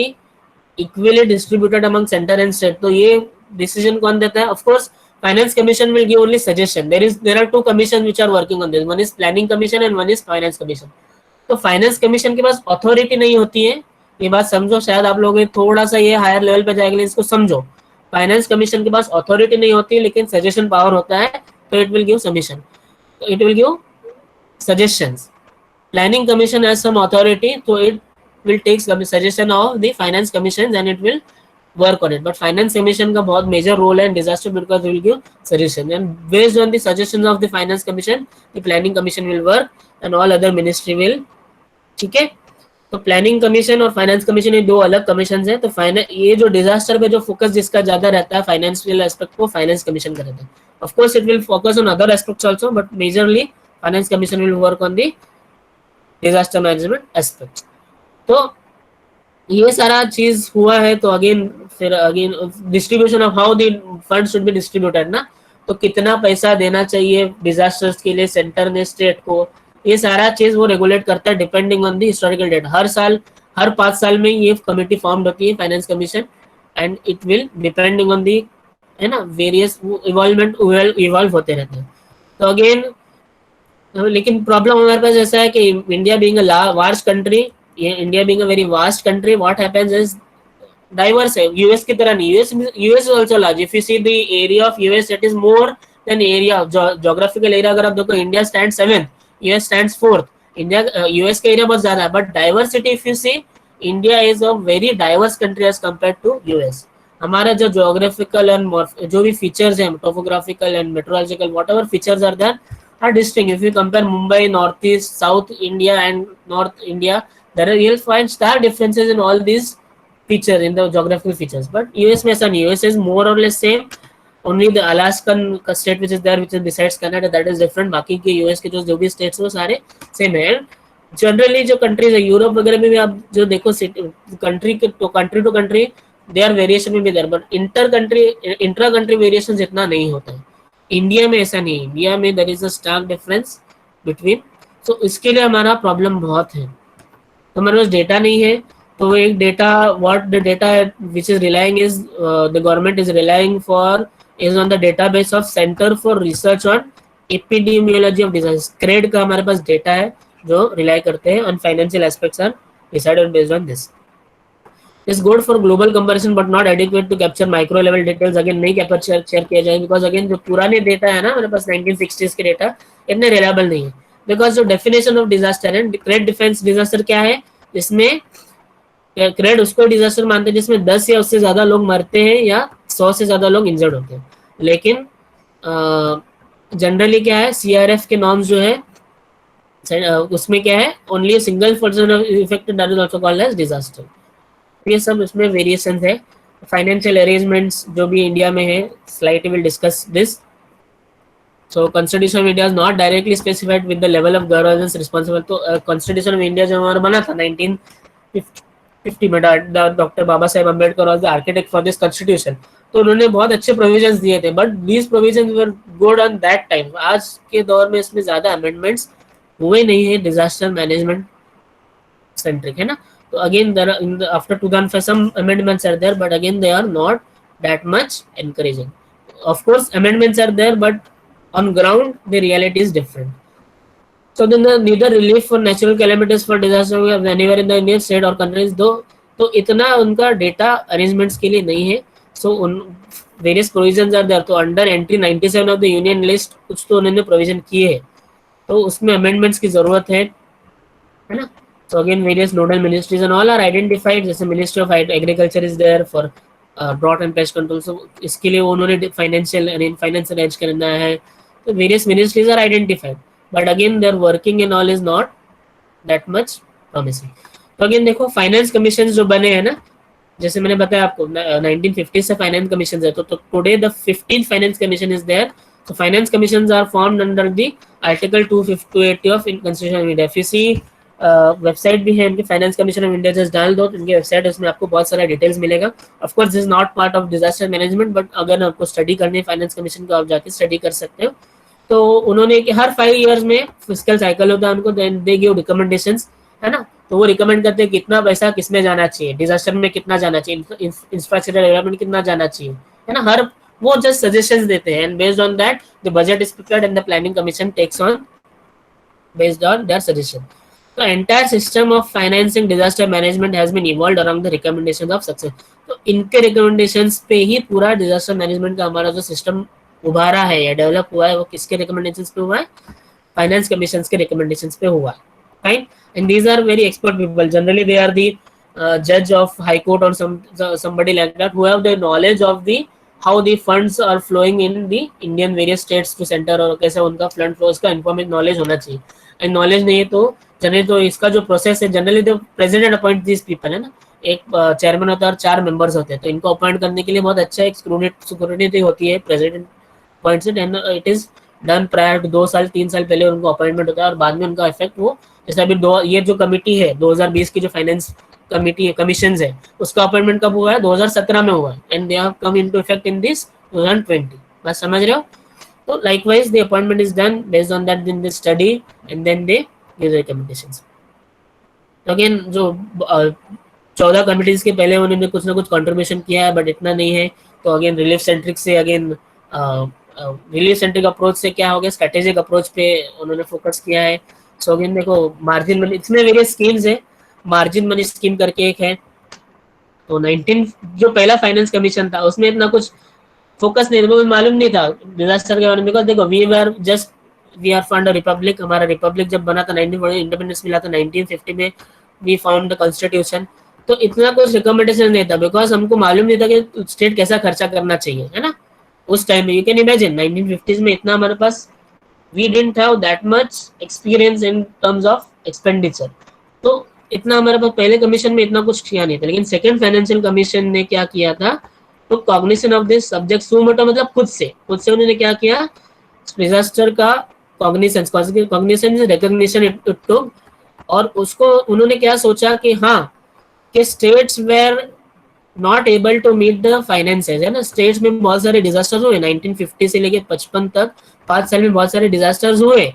equally distributed among centre and state. तो ये डिसीजन कौन देता है? Of course Finance Commission will give only suggestion. There are two commissions which are working on this. One is Planning Commission and one is Finance Commission. तो Finance Commission के पास authority नहीं होती है. ये बात समझो, शायद आप लोग थोड़ा सा ये हायर लेवल पे जाएंगे इसको समझो. Finance Commission के पास authority नहीं होती लेकिन suggestion power होता है. तो it will give submission. तो it will give suggestions. Planning Commission has some authority, so it will take some suggestion of the Finance Commission and it will work on it. But Finance Commission का बहुत major role है in disaster because they will give suggestion and based on the suggestions of the Finance Commission, the Planning Commission will work and all other ministry will. ठीक है. तो Planning Commission और Finance Commission ये दो अलग commissions हैं. तो ये जो disaster पे जो focus जिसका ज़्यादा रहता है financial aspect को Finance Commission का रहता है. Of course it will focus on other aspects also, but majorly Finance Commission will work on the disaster management aspect. तो ये सारा चीज हुआ है. तो again distribution of how the fund should be distributed ना. तो कितना पैसा देना चाहिए डिजास्टर्स के लिए सेंटर ने स्टेट को, ये सारा चीज वो रेगुलेट करता है depending on the historical data. हर साल हर 5 साल में ये कमेटी फॉर्म होती है finance commission and it will depending on the है ना वेरियस इवॉल्व होते रहते हैं. तो अगेन लेकिन प्रॉब्लम हमारे पास ऐसा है कि India being a large country, India being a very vast country, what happens is diverse है। यूएस की तरह नहीं, US is also large. If you see the area of US, it is more than area of geographical area. अगर आप देखो, India stand 7th, US stand 4th। India US का area बहुत ज्यादा है, but diversity if you see, India is a very diverse country as compared to US. हमारा जो geographical and जो भी फीचर्स हैं, topographical and meteorological whatever features are there, are distinct. If you compare Mumbai, Northeast, South India, and North India, there are, you'll find stark differences in all these features, in the geographical features. But US में ऐसा नहीं, US is more or less same. Only the Alaskan state which is there, which is besides Canada, that is different. बाकी के US के जो भी states वो सारे same है। जनरली जो कंट्रीज है, यूरोप वगैरह में भी आप जो देखो, country to country they are variation में भी there, but intra country variation इतना नहीं होता है। इंडिया में ऐसा नहीं है, इंडिया में there is a stark difference between. So इसके लिए हमारा प्रॉब्लम बहुत है। तो हमारे पास डेटा नहीं है, तो एक data, what the data which is relying is, the government is relying for, is on the database of centre for research on epidemiology of disease, CRED का हमारे पास डेटा है जो रिलाई करते हैं on financial aspects are decided based on this. is good for global comparison but not adequate to capture micro level details। Again नहीं capture share किया जाए, बिकॉज अगेन जो पुराने डेटा है ना हमारे पास 1960s के डेटा इतने रिलायबल नहीं है। बिकॉज जो डेफिनेशन ऑफ डिजास्टर है, क्रेड डिफेंस डिजास्टर क्या है, जिसमें क्रेड उसको डिजास्टर मानते हैं जिसमें 10 या उससे ज्यादा लोग मरते हैं या 100 से ज्यादा लोग इंजर्ड होते हैं। लेकिन जनरली क्या है, सीआरएफ के नॉर्म्स जो है उसमें क्या है, only single person affected that is also called as disaster. ये सब इसमें वेरिएशन है। फाइनेंशियल अरेंजमेंट्स जो भी इंडिया में है, slightly will discuss this. So constitution of India is not directly specified with the level of governance responsible. तो constitution of India जो हमारा बना था 1950 में, doctor Baba Saheb Ambedkar was the architect for this constitution. तो उन्होंने बहुत अच्छे प्रोविजंस दिए थे, but these provisions were good on that time. आज के दौर में इसमें ज्यादा अमेंडमेंट्स हुए नहीं है, डिजास्टर मैनेजमेंट सेंट्रिक है ना। So again, there are after 2005 some amendments are there, but again they are not that much encouraging. Of course, amendments are there, but on ground the reality is different. So then neither relief for natural calamities for disaster anywhere in the Indian state or countries, though तो इतना उनका data arrangements के लिए नहीं है। सो उन various provisions are there. तो under entry 97 of the union list कुछ तो उन्होंने प्रोविजन किए हैं, तो उसमें अमेंडमेंट्स की जरूरत है ना। So again, various nodal ministries and all are identified. जैसे Ministry of Agriculture is there for drought and pest control. So इसके लिए उन्होंने finance arrange करना है। तो various ministries are identified, but again their working and all is not that much promising. तो again देखो, finance commissions जो बने हैं ना, जैसे मैंने बताया आपको 1950 से finance commissions है। तो today the 15th finance commission is there. So finance commissions are formed under the article 280 of Constitution of India. If you see website भी है इनकी, finance commission of India, just डाल दो इनकी वेबसाइट, उसमें आपको बहुत सारा डिटेल्स मिलेगा। Of course this is not part of disaster management, but अगर आपको स्टडी करनी है फाइनेंस कमीशन को, आप जाके स्टडी कर सकते हो। तो उन्होंने हर 5 years में फिस्कल साइकिल होता है उनको, दे गिव रिकमेंडेशंस, है ना। तो वो रिकमेंड करते हैं कितना पैसा किसमें जाना चाहिए, डिजास्टर में कितना जाना चाहिए, इंफ्रास्ट्रक्चर डेवलपमेंट कितना जाना चाहिए, है ना। हर वो जस्ट सजेशंस देते हैं, and based on that the budget is prepared and the planning commission takes on based on their suggestion. The entire system of financing disaster management has been evolved around the recommendations of success। तो इनके recommendations पे ही पूरा disaster management का हमारा जो system उभारा है या develop हुआ है, वो किसके recommendations पे हुआ है, finance commissions के recommendations पे हुआ है, fine। And these are very expert people, generally they are the judge of high court or somebody like that, who have the knowledge of the how the funds are flowing in the Indian various states to center, और कैसे उनका fund flow, इसका information knowledge होना चाहिए। And knowledge नहीं है तो generally तो इसका जो प्रोसेस है, जनरली तो प्रेसिडेंट अपॉइंट दिस पीपल, है ना। एक चेयरमैन होता है और 4 मेंबर्स होते हैं, तो इनको अपॉइंट करने के लिए बहुत अच्छा एक सिक्योरिटी होती है प्रेसिडेंट अपॉइंट से, and it is done prior to 2 साल 3 साल पहले उनको अपॉइंटमेंट होता है, और बाद में उनका इफेक्ट वो, जैसे अभी ये जो कमिटी है 2020 की जो फाइनेंस कमिटी है, कमीशन है, उसका अपॉइंटमेंट कब हुआ है, 2017 में हुआ है, and they have come into effect in this 2020। बस समझ रहे हो। So likewise the appointment is done based on that, then they study and then they give recommendations. Again जो 14 कमिटीज के पहले उन्होंने कुछ ना कुछ कंट्रीब्यूशन किया है, बट इतना नहीं है। तो अगेन रिलीफ सेंट्रिक से अगेन रिलीफ सेंट्रिक अप्रोच से क्या हो गया, स्ट्रेटेजिक अप्रोच पे उन्होंने फोकस किया है. सो अगेन देखो मार्जिन मनी, इसमें वेरियस स्कीम्स है. मार्जिन मनी स्कीम करके एक है. तो 19 जो पहला फाइनेंस कमीशन था उसमें इतना कुछ फोकस नहीं था, मुझे मालूम नहीं था डिजास्टर के बारे में. बिकॉज देखो वी आर फाउंड रिपब्लिक, हमारा रिपब्लिक जब बना था 1940, इंडिपेंडेंस मिला था 1950 में, वी फाउंड द कॉन्स्टिट्यूशन. तो इतना कुछ रिकमेंडेशन नहीं था, बिकॉज हमको मालूम नहीं था कि स्टेट कैसा खर्चा करना चाहिए, है ना. उस टाइम में यू कैन इमेजिन 1950s में इतना हमारे पास, we didn't have that much experience in terms of expenditure. तो इतना हमारे पास पहले कमीशन में इतना कुछ किया नहीं था. लेकिन सेकंड फाइनेंशियल कमीशन ने क्या किया था, तो cognition of this subject suo motu, मतलब खुद से उन्होंने क्या किया, डिजास्टर का कॉग्निशन रिकॉग्निशन इट टुक. और उसको उन्होंने क्या सोचा कि हाँ, कि states were not able to meet the finances, है ना. स्टेट्स में बहुत सारे डिजास्टर्स हुए 1950 से लेके 55 तक, 5 साल में बहुत सारे डिजास्टर्स हुए.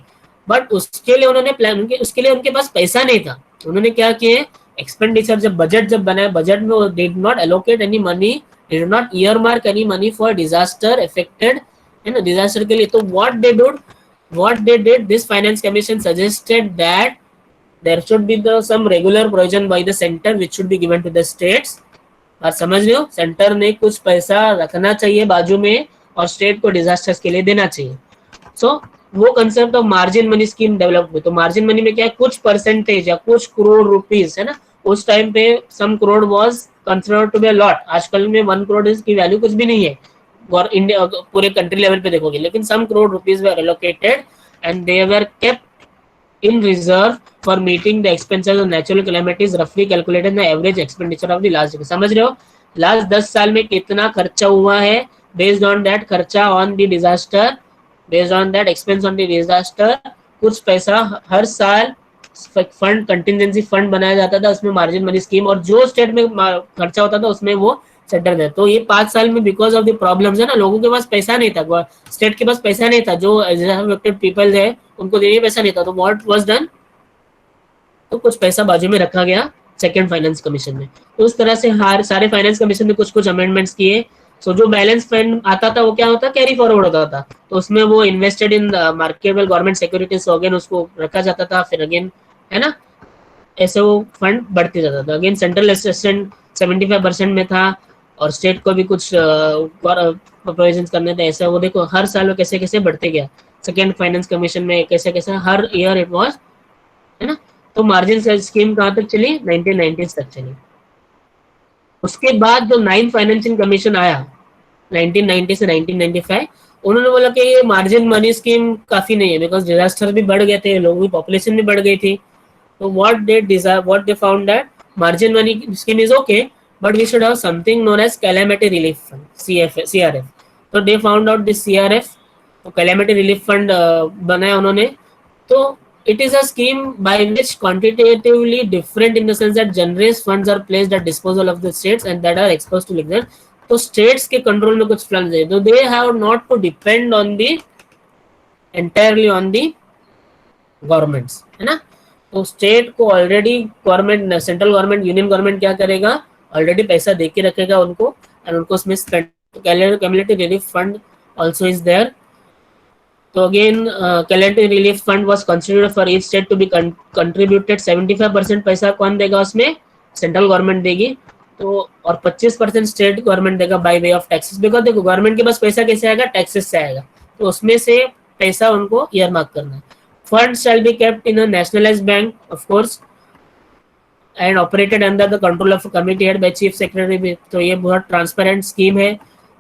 बट उसके लिए उन्होंने प्लान, उसके लिए उनके पास पैसा नहीं था. उन्होंने क्या किए, एक्सपेंडिचर जब बजट बनाया, बजट में वो did not allocate any money, did not earmark any money for disaster affected, है ना, डिजास्टर के लिए. तो what they did, this finance commission suggested that there should be some regular provision by the center which should be given to the states. और समझ रहे हो, centre ने कुछ पैसा रखना चाहिए बाजू में और स्टेट को डिजास्टर्स के लिए देना चाहिए. सो वो concept of margin money scheme develop हुई. तो मार्जिन मनी में क्या है, कुछ परसेंटेज या कुछ करोड़ रुपीस, है ना. उस टाइम पे some crore was considered to be a lot. आजकल में 1 करोड़ की वैल्यू कुछ भी नहीं है और इंडिया पूरे कंट्री लेवल पे देखोगे. लेकिन some crore rupees were allocated and they were kept in reserve for meeting the expenses of natural calamities, roughly calculated the average expenditure of the last year. समझ रहे हो, लास्ट 10 साल में कितना खर्चा हुआ है, बेस्ड ऑन दैट खर्चा on the disaster, based on that expense on the disaster, कुछ पैसा हर साल फंड, कंटिजेंसी फंड बनाया जाता था, उसमें मार्जिन मनी स्कीम, और जो स्टेट में खर्चा होता था उसमें वो सेंटर दे. तो ये 5 साल में बिकॉज ऑफ द प्रॉब्लम्स, है ना, लोगों के पास पैसा नहीं था, स्टेट के पास पैसा नहीं था, जो अफेक्टेड पीपल है उनको देने पैसा नहीं था. तो व्हाट वाज डन, तो कुछ पैसा बाजू में रखा गया सेकंड फाइनेंस कमीशन में. तो उस तरह से हर सारे फाइनेंस कमीशन ने कुछ कुछ अमेंडमेंट्स किए. सो जो बैलेंस फंड आता था वो क्या होता, कैरी फॉरवर्ड होता था. तो उसमें वो invested in marketable government securities, again उसको रखा जाता था, फिर अगेन, है ना, ऐसे वो फंड बढ़ते जाता था. अगेन सेंट्रल असिस्टेंट 75% में था और स्टेट को भी कुछ प्रोविजंस करने थे. ऐसा वो देखो हर साल वो कैसे कैसे बढ़ते गया. सेकेंड फाइनेंस कमीशन में कैसे कैसे हर ईयर इट वाज, है ना. तो मार्जिन स्कीम कहाँ तक चली, 1990s तक चली. उसके बाद जो 9th फाइनेंशियल कमीशन आया 1990 से 1995, उन्होंने बोला कि ये मार्जिन मनी स्कीम काफी नहीं है, बिकॉज डिजास्टर भी बढ़ गए थे, लोगों की पॉपुलेशन भी बढ़ गई थी. तो what they found that margin money scheme is okay, but we should have something known as calamity relief fund, CRF. So they found out this CRF, तो calamity relief fund बनाया उन्होंने. तो it is a scheme by which quantitatively different in the sense that generous funds are placed at disposal of the states and that are exposed to liquidation. तो states के control में कुछ funds है, तो they have not to depend on the entirely on the governments, है ना. तो state को already government, central government, union government क्या करेगा, ऑलरेडी पैसा दे के रखेगा उनको और उनको उसमें calamity relief fund also is there. तो again calamity relief fund was considered for each state to be contributed. 75% पैसा कौन देगा उसमें, सेंट्रल गवर्नमेंट देगी. तो और 25% स्टेट गवर्नमेंट देगा by way of taxes. Because देखो गवर्नमेंट के पास पैसा कैसे आएगा, टैक्सेस से आएगा. तो उसमें से पैसा उनको ईयरमार्क करना है. Funds shall be kept in a nationalized bank, of course, and operated under the control of a committee head by chief secretary. तो ये बहुत ट्रांसपेरेंट स्कीम है.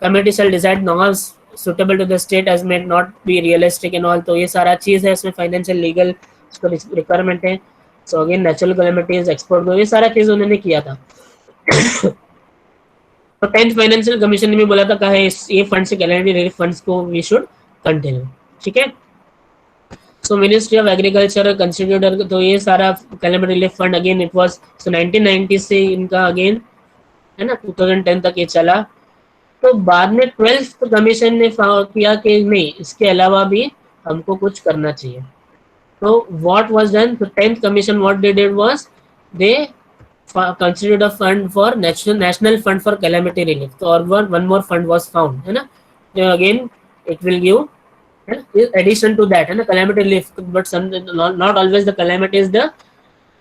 Committee shall decide norms suitable to the state as may not be realistic and all. तो ये सारा चीज है, इसमें फाइनेंशियल लीगल रिक्वायरमेंट है. So again natural calamities, export, ये सारा चीज उन्होंने किया था. तो 10th फाइनेंशियल कमीशन ने भी बोला था कहा ये फंड से कैलेमिटी रिलीफ फंड्स को वी शुड कंटिन्यू. ठीक है. So ministry of agriculture considered, तो ये सारा calamity relief fund again it was, so 1990 से इनका अगेन, है ना, 2010 तक ये चला. तो बाद में 12th कमीशन ने किया कि नहीं, इसके अलावा भी हमको कुछ करना चाहिए. तो व्हाट वाज डन, तो 10th commission what they did was they considered a fund for national fund for calamity relief. तो और one more fund was found, है ना. Again it will give addition to that and calamity relief, but some not always the calamity is the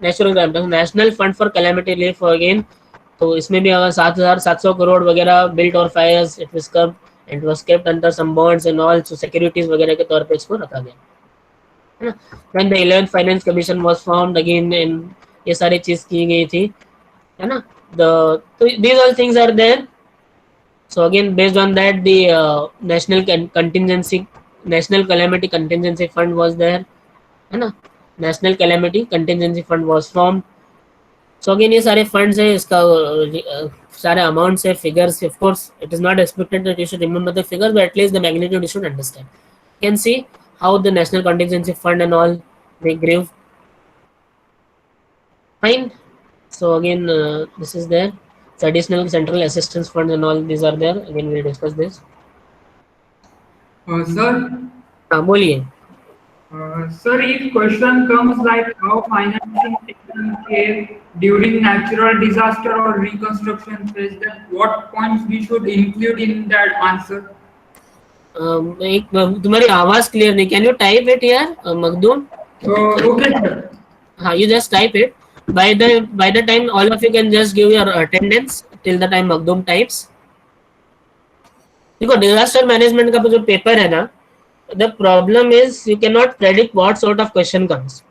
natural calamity. National fund for calamity relief again, तो इसमें भी अगर 7,700 करोड़ वगैरह built और Fyers it was कब and was kept under some bonds and all, so securities वगैरह के तौर पे इसको रखा गया है ना. When the 11th finance commission was formed again, ये सारी चीज की गई थी है ना. द तो these all things are there. So again, based on that, the national calamity contingency fund was there, है ना. National calamity contingency fund was form. So again ये सारे फंड्स है, इसका सारे अमाउंट्स है, figures. Of course it is not expected that you should remember the figures, but at least the magnitude you should understand. Can see how the national contingency fund and all they grew. Fine. So again, this is there. Additional central assistance fund and all these are there. Again, we'll discuss this. Sir, हाँ बोलिए. sir, if question comes like how financing taken care during natural disaster or reconstruction phase, then what points we should include in that answer? एक तुम्हारी आवाज clear नहीं. Can you type it यार Makhdoom? Okay, sir. हाँ, you just type it. By the time all of you can just give your attendance till the time Magdum types. देखो disaster management का जो paper है ना, the problem is you cannot predict what sort of question comes,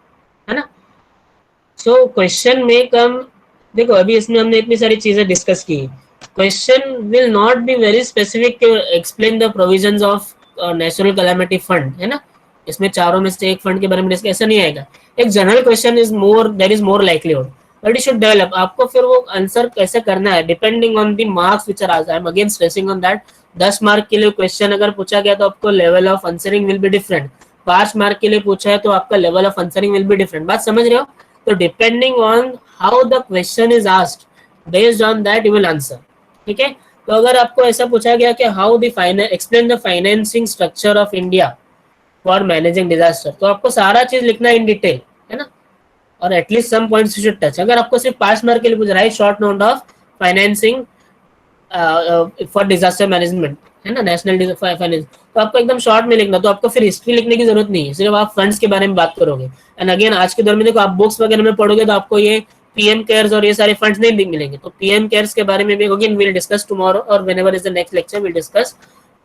है ना. So question may come. देखो अभी इसमें हमने इतनी सारी चीजें डिस्कस की. Question will not be very specific to explain the provisions of natural calamity fund, है ना. इसमें चारों में से एक फंड के बारे में डिस्कस ऐसा नहीं आएगा. एक general question is more, there is more likelihood, but you should develop. आपको फिर वो आंसर कैसे करना है depending on the marks which are asked. I am again stressing on that. 10 mark के लिए क्वेश्चन अगर पूछा गया तो आपको level of answering will be different. 5 mark के लिए पूछा है तो आपका level of answering will be different. बात समझ रहे हो? तो depending on how the question is asked, based on that you will answer. ठीक है. तो अगर आपको ऐसा पूछा गया कि how the explain the financing structure of India for managing disaster, तो आपको सारा चीज लिखना इन डिटेल, है ना. और at least some points you should touch. अगर आपको सिर्फ 5 मार्क के लिए पूछ रहा है short note of financing for disaster management, है ना, नेशनल फाइनेंस, तो आपको एकदम शॉर्ट में लिखना. तो आपको फिर हिस्ट्री लिखने की जरूरत नहीं है, सिर्फ आप फंड्स के बारे में बात करोगे. एंड अगेन आज के दौर में देखो, आप बुक्स वगैरह में पढ़ोगे तो आपको ये पीएम केयर्स और ये सारे फंड्स नहीं मिलेंगे. तो पीएम केयर्स के बारे में भी अगेन विल डिस्कस टुमारो और whenever is the next lecture will discuss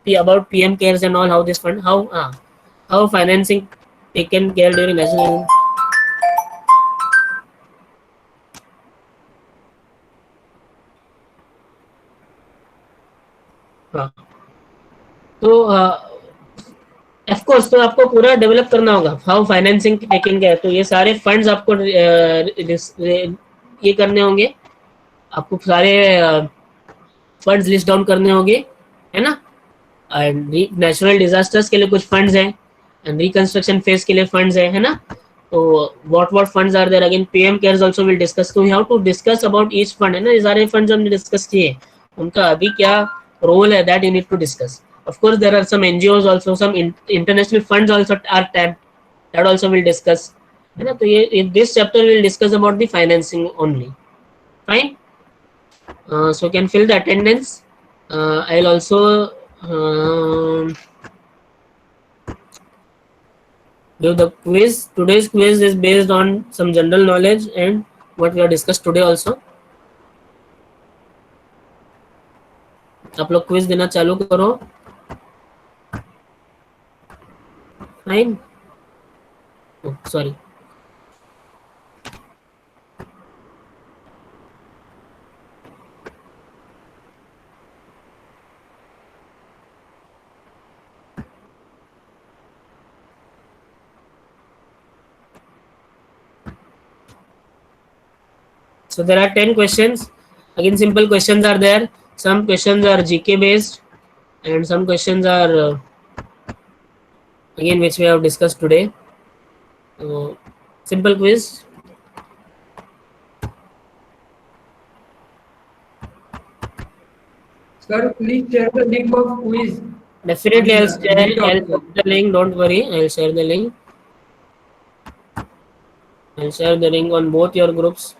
about PM cares and all, how this fund, how financing taken care during national. हाँ, तो ऑफ कोर्स तो आपको पूरा डेवलप करना होगा हाउ फाइनेंसिंग टेकिंग केयर. तो ये सारे फंड्स आपको ये करने होंगे, आपको सारे फंड्स लिस्ट डाउन करने होंगे, है ना. नेचुरल डिजास्टर्स के लिए कुछ फंड्स हैं एंड रिकंस्ट्रक्शन फेज के लिए फंड्स है ना. तो what funds are there, again PM CARES also will discuss. तो we have to discuss about each fund, है ना. ये सारे फंड्स हमने डिस्कस किए, उनका अभी क्या रोल है, that you need to discuss. Of course there are some NGOs also, some international funds also are tapped, that also will discuss, है ना. तो ये this chapter will discuss about the financing only. Fine. So can fill the attendance. I'll also give the quiz. Today's quiz is based on some general knowledge and what we have discussed today also. आप लोग quiz देना चालू करो. Fine. Sorry. So there are 10 questions. Again, simple questions are there. Some questions are GK based, and some questions are again which we have discussed today. Simple quiz. Sir, please share the link of quiz. Definitely, I'll share the link. Don't worry, I'll share the link. I'll share the link on both your groups.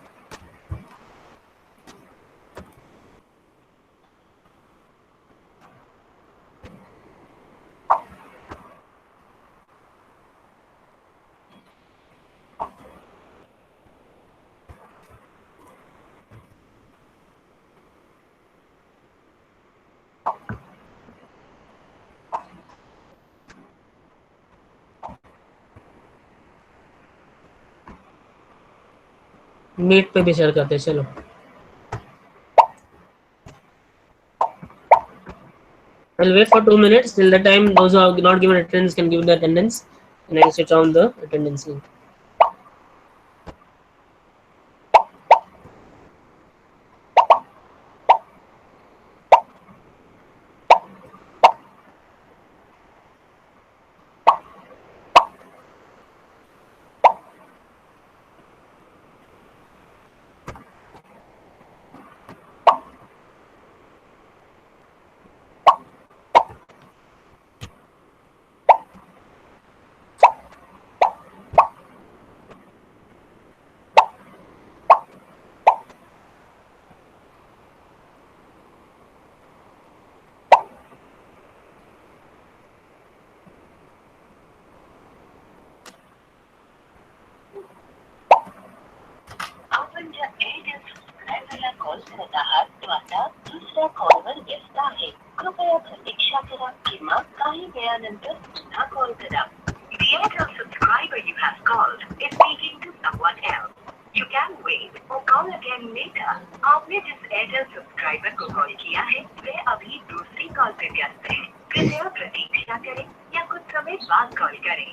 Meet पे भी share करते हैं. चलो. I'll wait for 2 minutes till the time those who have not given attendance can give the attendance, and I'll switch on the attendance link. आपण ज्या Airtel सबस्क्रायबरला call करत आहात तो आता दुसऱ्या कॉलवर व्यस्त आहे. कृपया प्रतीक्षा करा किंवा काही वेळानंतर पुन्हा कॉल करा. The Airtel subscriber you have called is speaking to someone else. You can wait or call again later. आपने जिस एयरटेल सब्सक्राइबर को कॉल किया है वे अभी दूसरी कॉल पे व्यस्त है. कृपया प्रतीक्षा करें या कुछ समय बाद कॉल करें.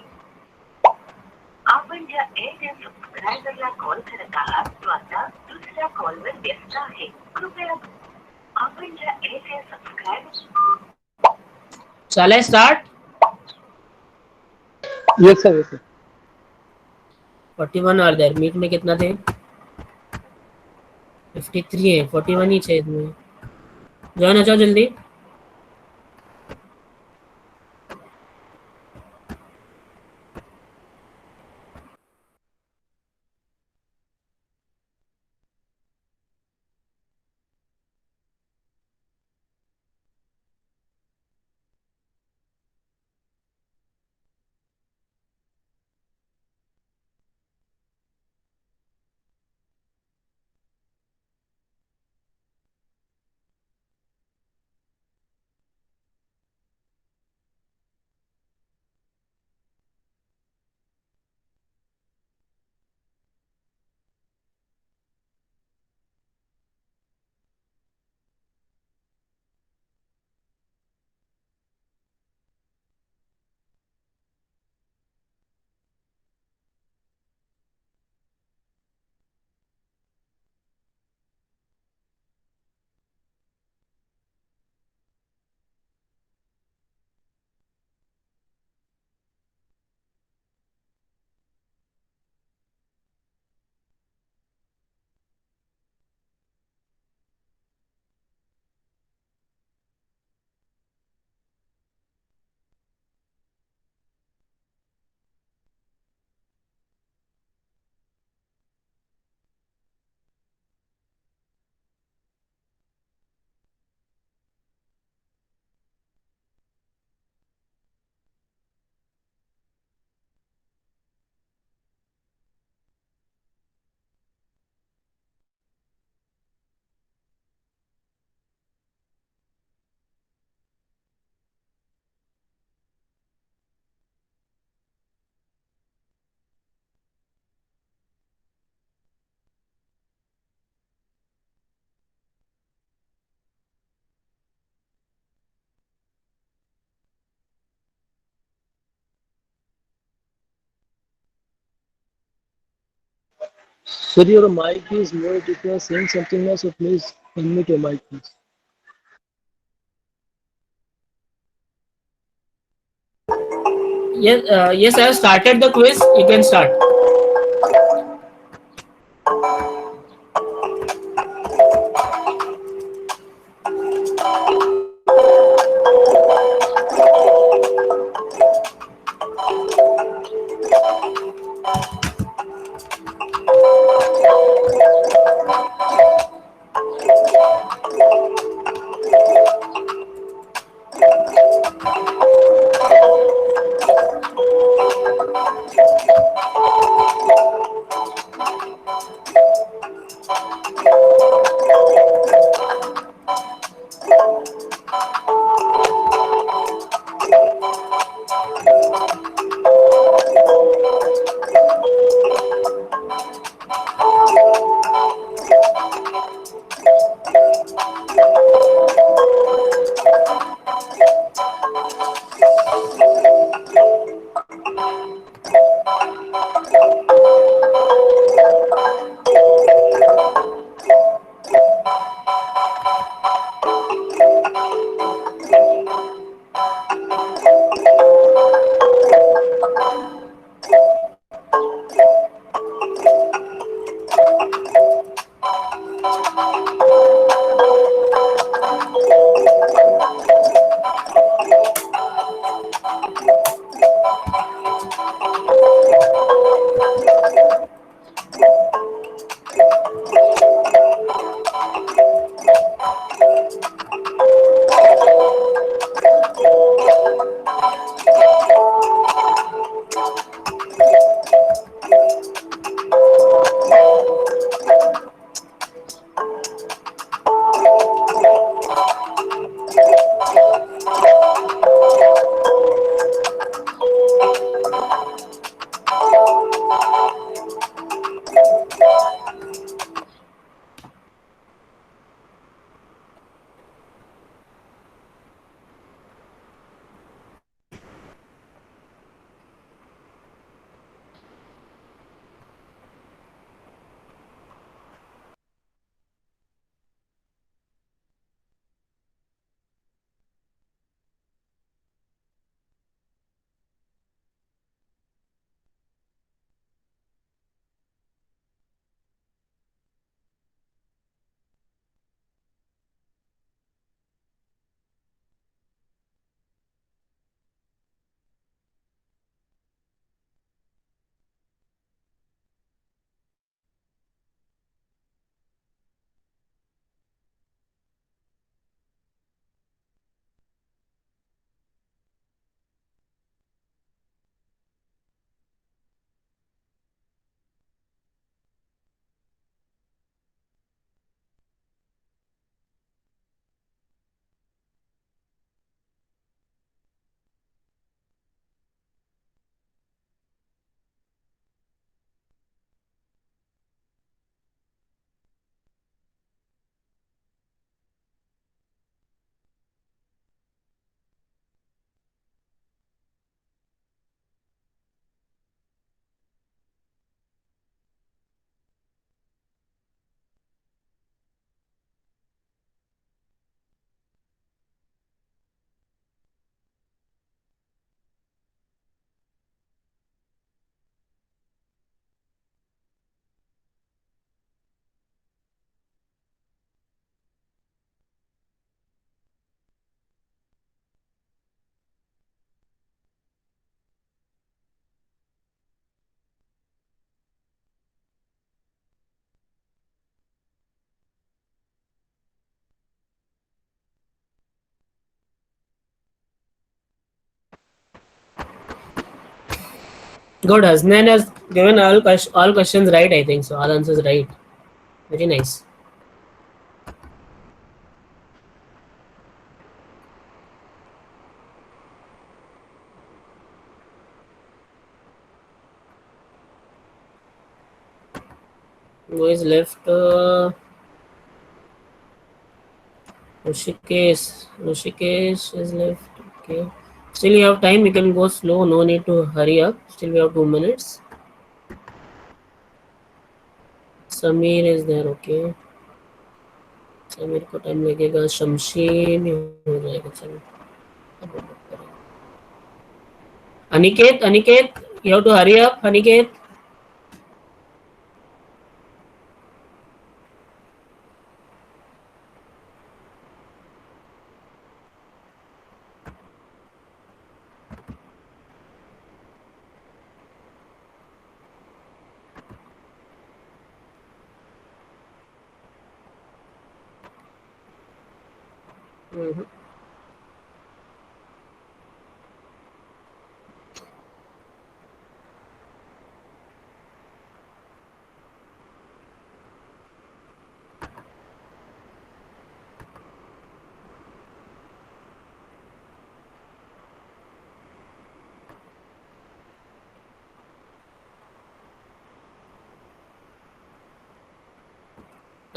आपण ज्या एअरटेल सबस्क्रायबरला कॉल करत आहात तो आता दुसऱ्या कॉलवर व्यस्त आहे. कृपया आपण ज्या Airtel subscriber. Shall I start? Yes sir, yes sir. 41 are there. Meet में कितना थे? 53 है. 41 ही चाहिए तुम्हें. ज्वाइन हो जाओ जल्दी. Sir, your mic is mute. If you are saying something else, so please unmute your mic, please. Yes, yes, I have started the quiz. You can start. Good. Hasnan has given all questions right, I think so. All answers right. Very nice. Who is left? Rishikesh. Rishikesh is left. Okay. Still you have time. You can go slow. No need to hurry up. Still we have 2 minutes. Samir is there. Okay. Sameer को time लगेगा. शमशीर भी हो जाएगा. चलो. Aniket, Aniket, you have to hurry up, Aniket. Mhm.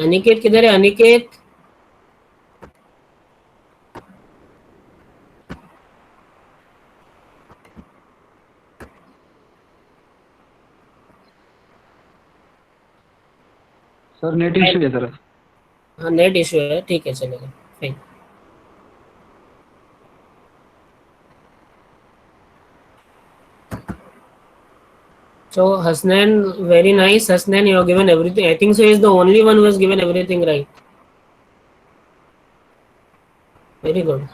Aniket किधर है? Aniket. Sir net issue है sir. हाँ नेट इशू है. ठीक है चलेगा. Fine. So Hasnan, very nice. Hasnan, you have given everything. I think so. He is the only one who has given everything right. Very good.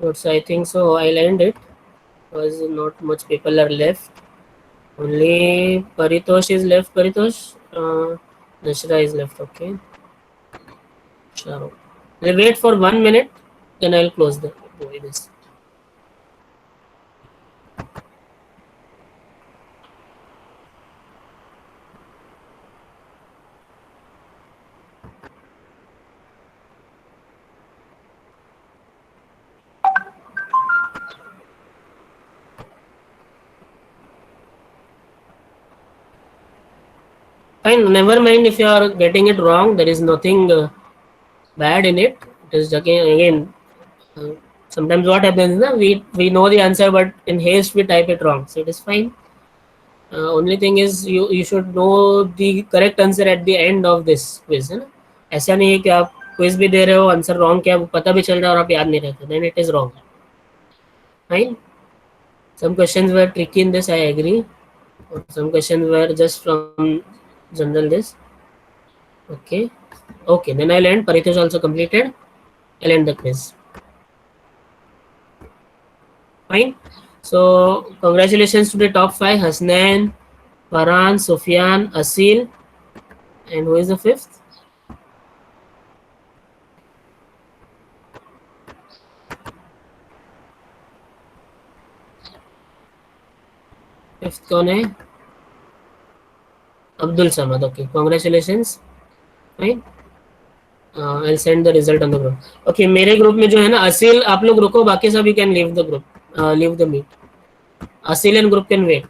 Good. So I think so. I'll end it because not much people are left. Only Paritosh is left. Paritosh, Nashra is left. Okay. Sure. I'll wait for 1 minute. Then I'll close the this. Fine. Never mind if you are getting it wrong. There is nothing bad in it. It is again. Uh, Sometimes what happens is that we know the answer, but in haste we type it wrong. So it is fine. Only thing is you should know the correct answer at the end of this quiz, है ना. ऐसा नहीं है कि आप quiz भी दे रहे हो आंसर रॉन्ग क्या पता भी चल रहा है और आप याद नहीं रहते. Then it is wrong. Fine. Some questions were tricky in this. I agree. Some questions were just from general this. Okay. Okay. Then I'll end. Paritosh also completed. I'll end the quiz. Fine. So congratulations to the top 5: Hasnan, Farhan, Sufyan, Asil, and who is the fifth? Fifth कौन है? Abdul Samad. Okay, congratulations. Fine. I'll send the result on the group. Okay, मेरे group में जो है ना असील आप लोग रुको बाकी सभी can leave the group. Leave the meet. Asil and group can wait.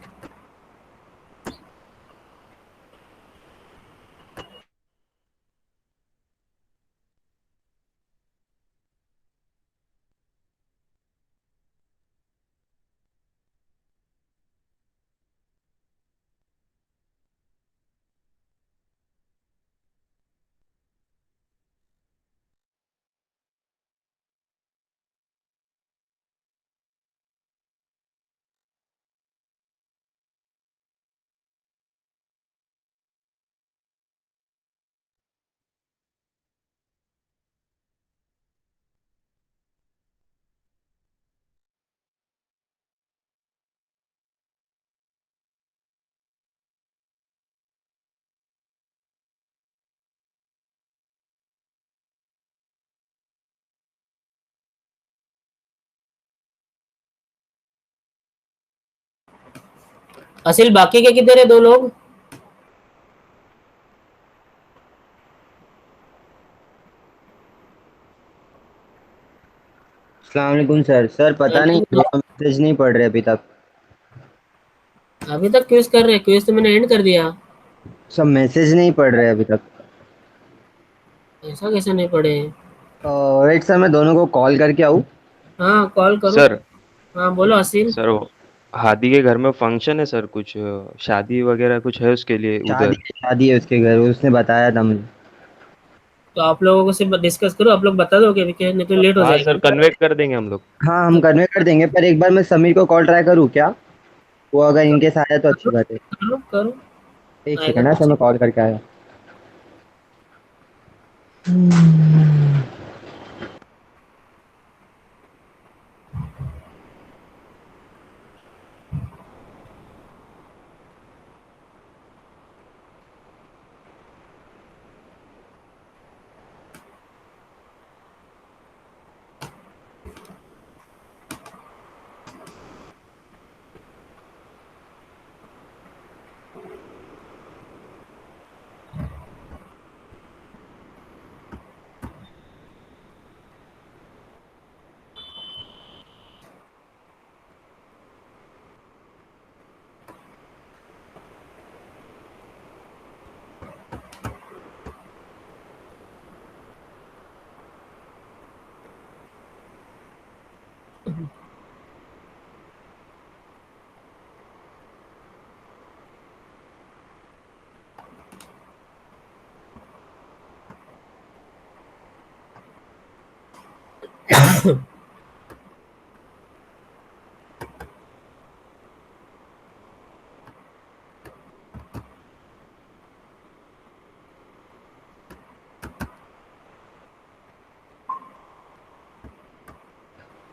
Aseel बाकी के किधर है 2 लोग? अस्सलाम वालेकुम सर। सर पता नहीं क्यों मैसेज नहीं पढ़ रहे अभी तक। अभी तक क्विज कर रहे हैं? क्विज तो मैंने एंड कर दिया। सब मैसेज नहीं पढ़ रहे अभी तक। ऐसा कैसे नहीं पढ़े? वेट सर, मैं दोनों को कॉल करके आऊँ? हाँ कॉल करो। सर हाँ बोलो असिल। सर वो हादी के घर में फंक्शन है सर, कुछ शादी वगैरह कुछ है उसके लिए शादी उधर। शादी है उसके घर, उसने बताया था मुझे। तो आप लोगों से डिस्कस करो, आप लोग बता दोगे क्योंकि नहीं तो लेट हो हाँ सर, जाएगी। कन्वे कर देंगे हम लोग। हाँ हम कन्वे कर देंगे, पर एक बार मैं समीर को कॉल ट्राई करूँ क्या? वो अगर इनके साथ आया तो अच्छी करो बात है। करो करो। एक आएगा सेकंड है तो सर, अच्छी मैं कॉल करके आया।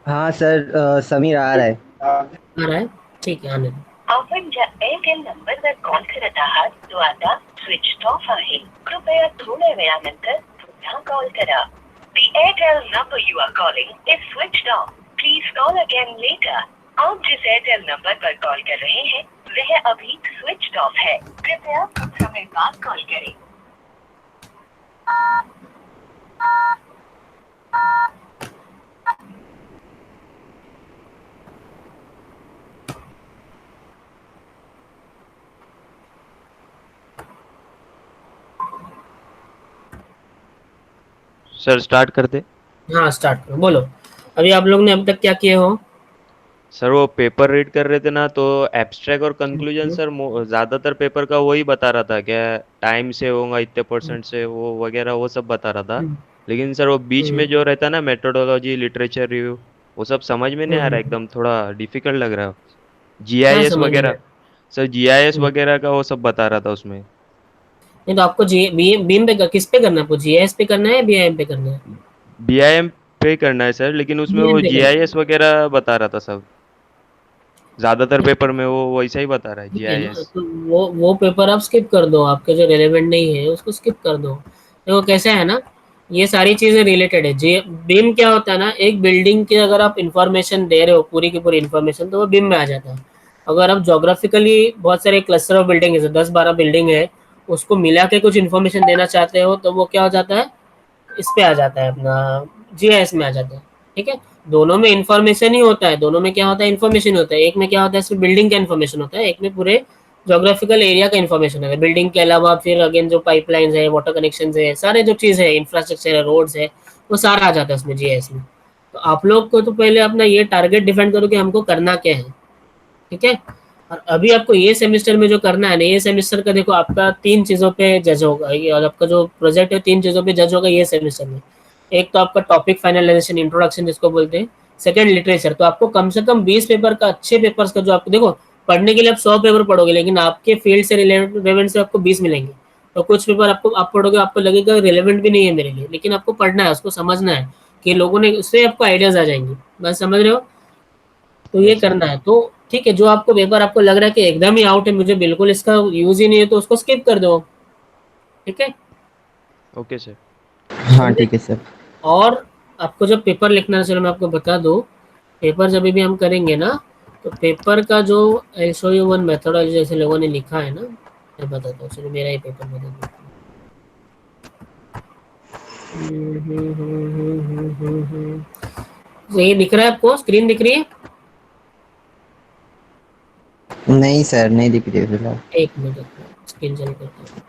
हाँ सर, समीर आ रहा है। आ रहा है? ठीक है आने दो। आपण ज्या एअरटेल नंबरवर कॉल करत आहात तो आता स्विच ऑफ आहे. कृपया थोड्या वेळानंतर पुन्हा कॉल करा. The Airtel number you are calling is switched off. Please call again later. आप जिस एयरटेल नंबर पर कॉल कर रहे हैं वह अभी स्विच्ड ऑफ है. कृपया कुछ समय बाद कॉल करें. सर स्टार्ट कर दे। हाँ स्टार्ट करो, बोलो। अभी आप लोग ने अब तक क्या किए हो? सर वो पेपर रीड कर रहे थे ना, तो एब्स्ट्रैक्ट और कंक्लूजन सर ज्यादातर पेपर का वही बता रहा था, क्या टाइम से होगा इतने परसेंट से वो वगैरह वो सब बता रहा था। लेकिन सर वो बीच में जो रहता ना मेथोडोलॉजी लिटरेचर रिव्यू, वो सब समझ में नहीं आ रहा, एकदम थोड़ा डिफिकल्ट लग रहा है। क्या जीआईएस समझ में? वगैरह, सर जीआईएस वगैरह का वो सब बता रहा था उसमें। नहीं तो आपको जी बीम पे किस पे करना है? आपको जीएस पे करना है या बीआईएम पे करना है? बीआईएम पे करना है सर, लेकिन उसमें बीएम वो पे करना है। जीआईएस वगैरह बता रहा था सब। ज्यादातर पेपर में वो वैसा ही बता रहा है, ठीक है ना, जीआईएस। तो वो पेपर आप स्किप कर दो, आपके जो रेलेवेंट नहीं है उसको स्किप कर दो। देखो कैसा है ना, ये सारी चीजें रिलेटेड है। जी बीम क्या होता है ना, एक बिल्डिंग की अगर आप इंफॉर्मेशन दे रहे हो पूरी की पूरी इंफॉर्मेशन, तो वो बीम में आ जाता है। अगर आप जोग्राफिकली बहुत सारे क्लस्टर ऑफ बिल्डिंग है, 10-12 बिल्डिंग है, उसको मिला के कुछ इन्फॉर्मेशन देना चाहते हो तो वो क्या हो जाता है, इस पे आ जाता है अपना, जीआईएस में आ जाता है। ठीक है, दोनों में इंफॉर्मेशन ही होता है, दोनों में क्या होता है, इन्फॉर्मेशन होता है। एक में क्या होता है, इसमें बिल्डिंग का इन्फॉर्मेशन होता है, एक में पूरे जोग्राफिकल एरिया का इन्फॉर्मेशन है। बिल्डिंग के अलावा फिर अगेन जो पाइपलाइंस है, वाटर कनेक्शन है, सारे जो चीज़ है, इंफ्रास्ट्रक्चर है, रोड्स है, वो सारा आ जाता है उसमें जीआईएस में। तो आप लोग को तो पहले अपना ये टारगेट डिफाइन करो कि हमको करना क्या है। ठीक है, और अभी आपको ये सेमेस्टर में जो करना है ना, ये सेमेस्टर का देखो आपका 3 चीज़ों पे जज होगा, और आपका जो प्रोजेक्ट है 3 चीज़ों पे जज होगा ये सेमेस्टर में। एक तो आपका टॉपिक फाइनलाइजेशन इंट्रोडक्शन जिसको बोलते हैं, सेकंड लिटरेचर। तो आपको कम से कम 20 पेपर का, अच्छे पेपर्स का, जो आपको देखो पढ़ने के लिए आप 100 पेपर पढ़ोगे, लेकिन आपके फील्ड से रिलेवेंट से आपको 20 मिलेंगे। तो कुछ पेपर आपको आप पढ़ोगे, आपको लगेगा रिलेवेंट भी नहीं है मेरे लिए, लेकिन आपको पढ़ना है, उसको समझना है कि लोगों ने, उससे आपको आइडियाज आ जाएंगे। बस समझ रहे हो? तो ये यस सर। करना है। तो ठीक है, जो आपको पेपर आपको लग रहा है कि एकदम ही आउट है, मुझे बिल्कुल इसका यूज ही नहीं है, तो उसको स्किप कर दो। ठीक है, ओके सर। हाँ ठीक है सर। और आपको जब पेपर लिखना है, चलो मैं आपको बता दूं, पेपर जब भी हम करेंगे ना, तो पेपर का जो I show you one methodology जैसे लोगों ने लिखा है ना, मैं बताता हूँ। चलिए मेरा ही पेपर बता देता हूँ। तो ये दिख रहा है आपको, स्क्रीन दिख रही है? नहीं सर, नहीं दिख रही है फिलहाल। एक मिनट स्क्रीन चालू करता हूँ।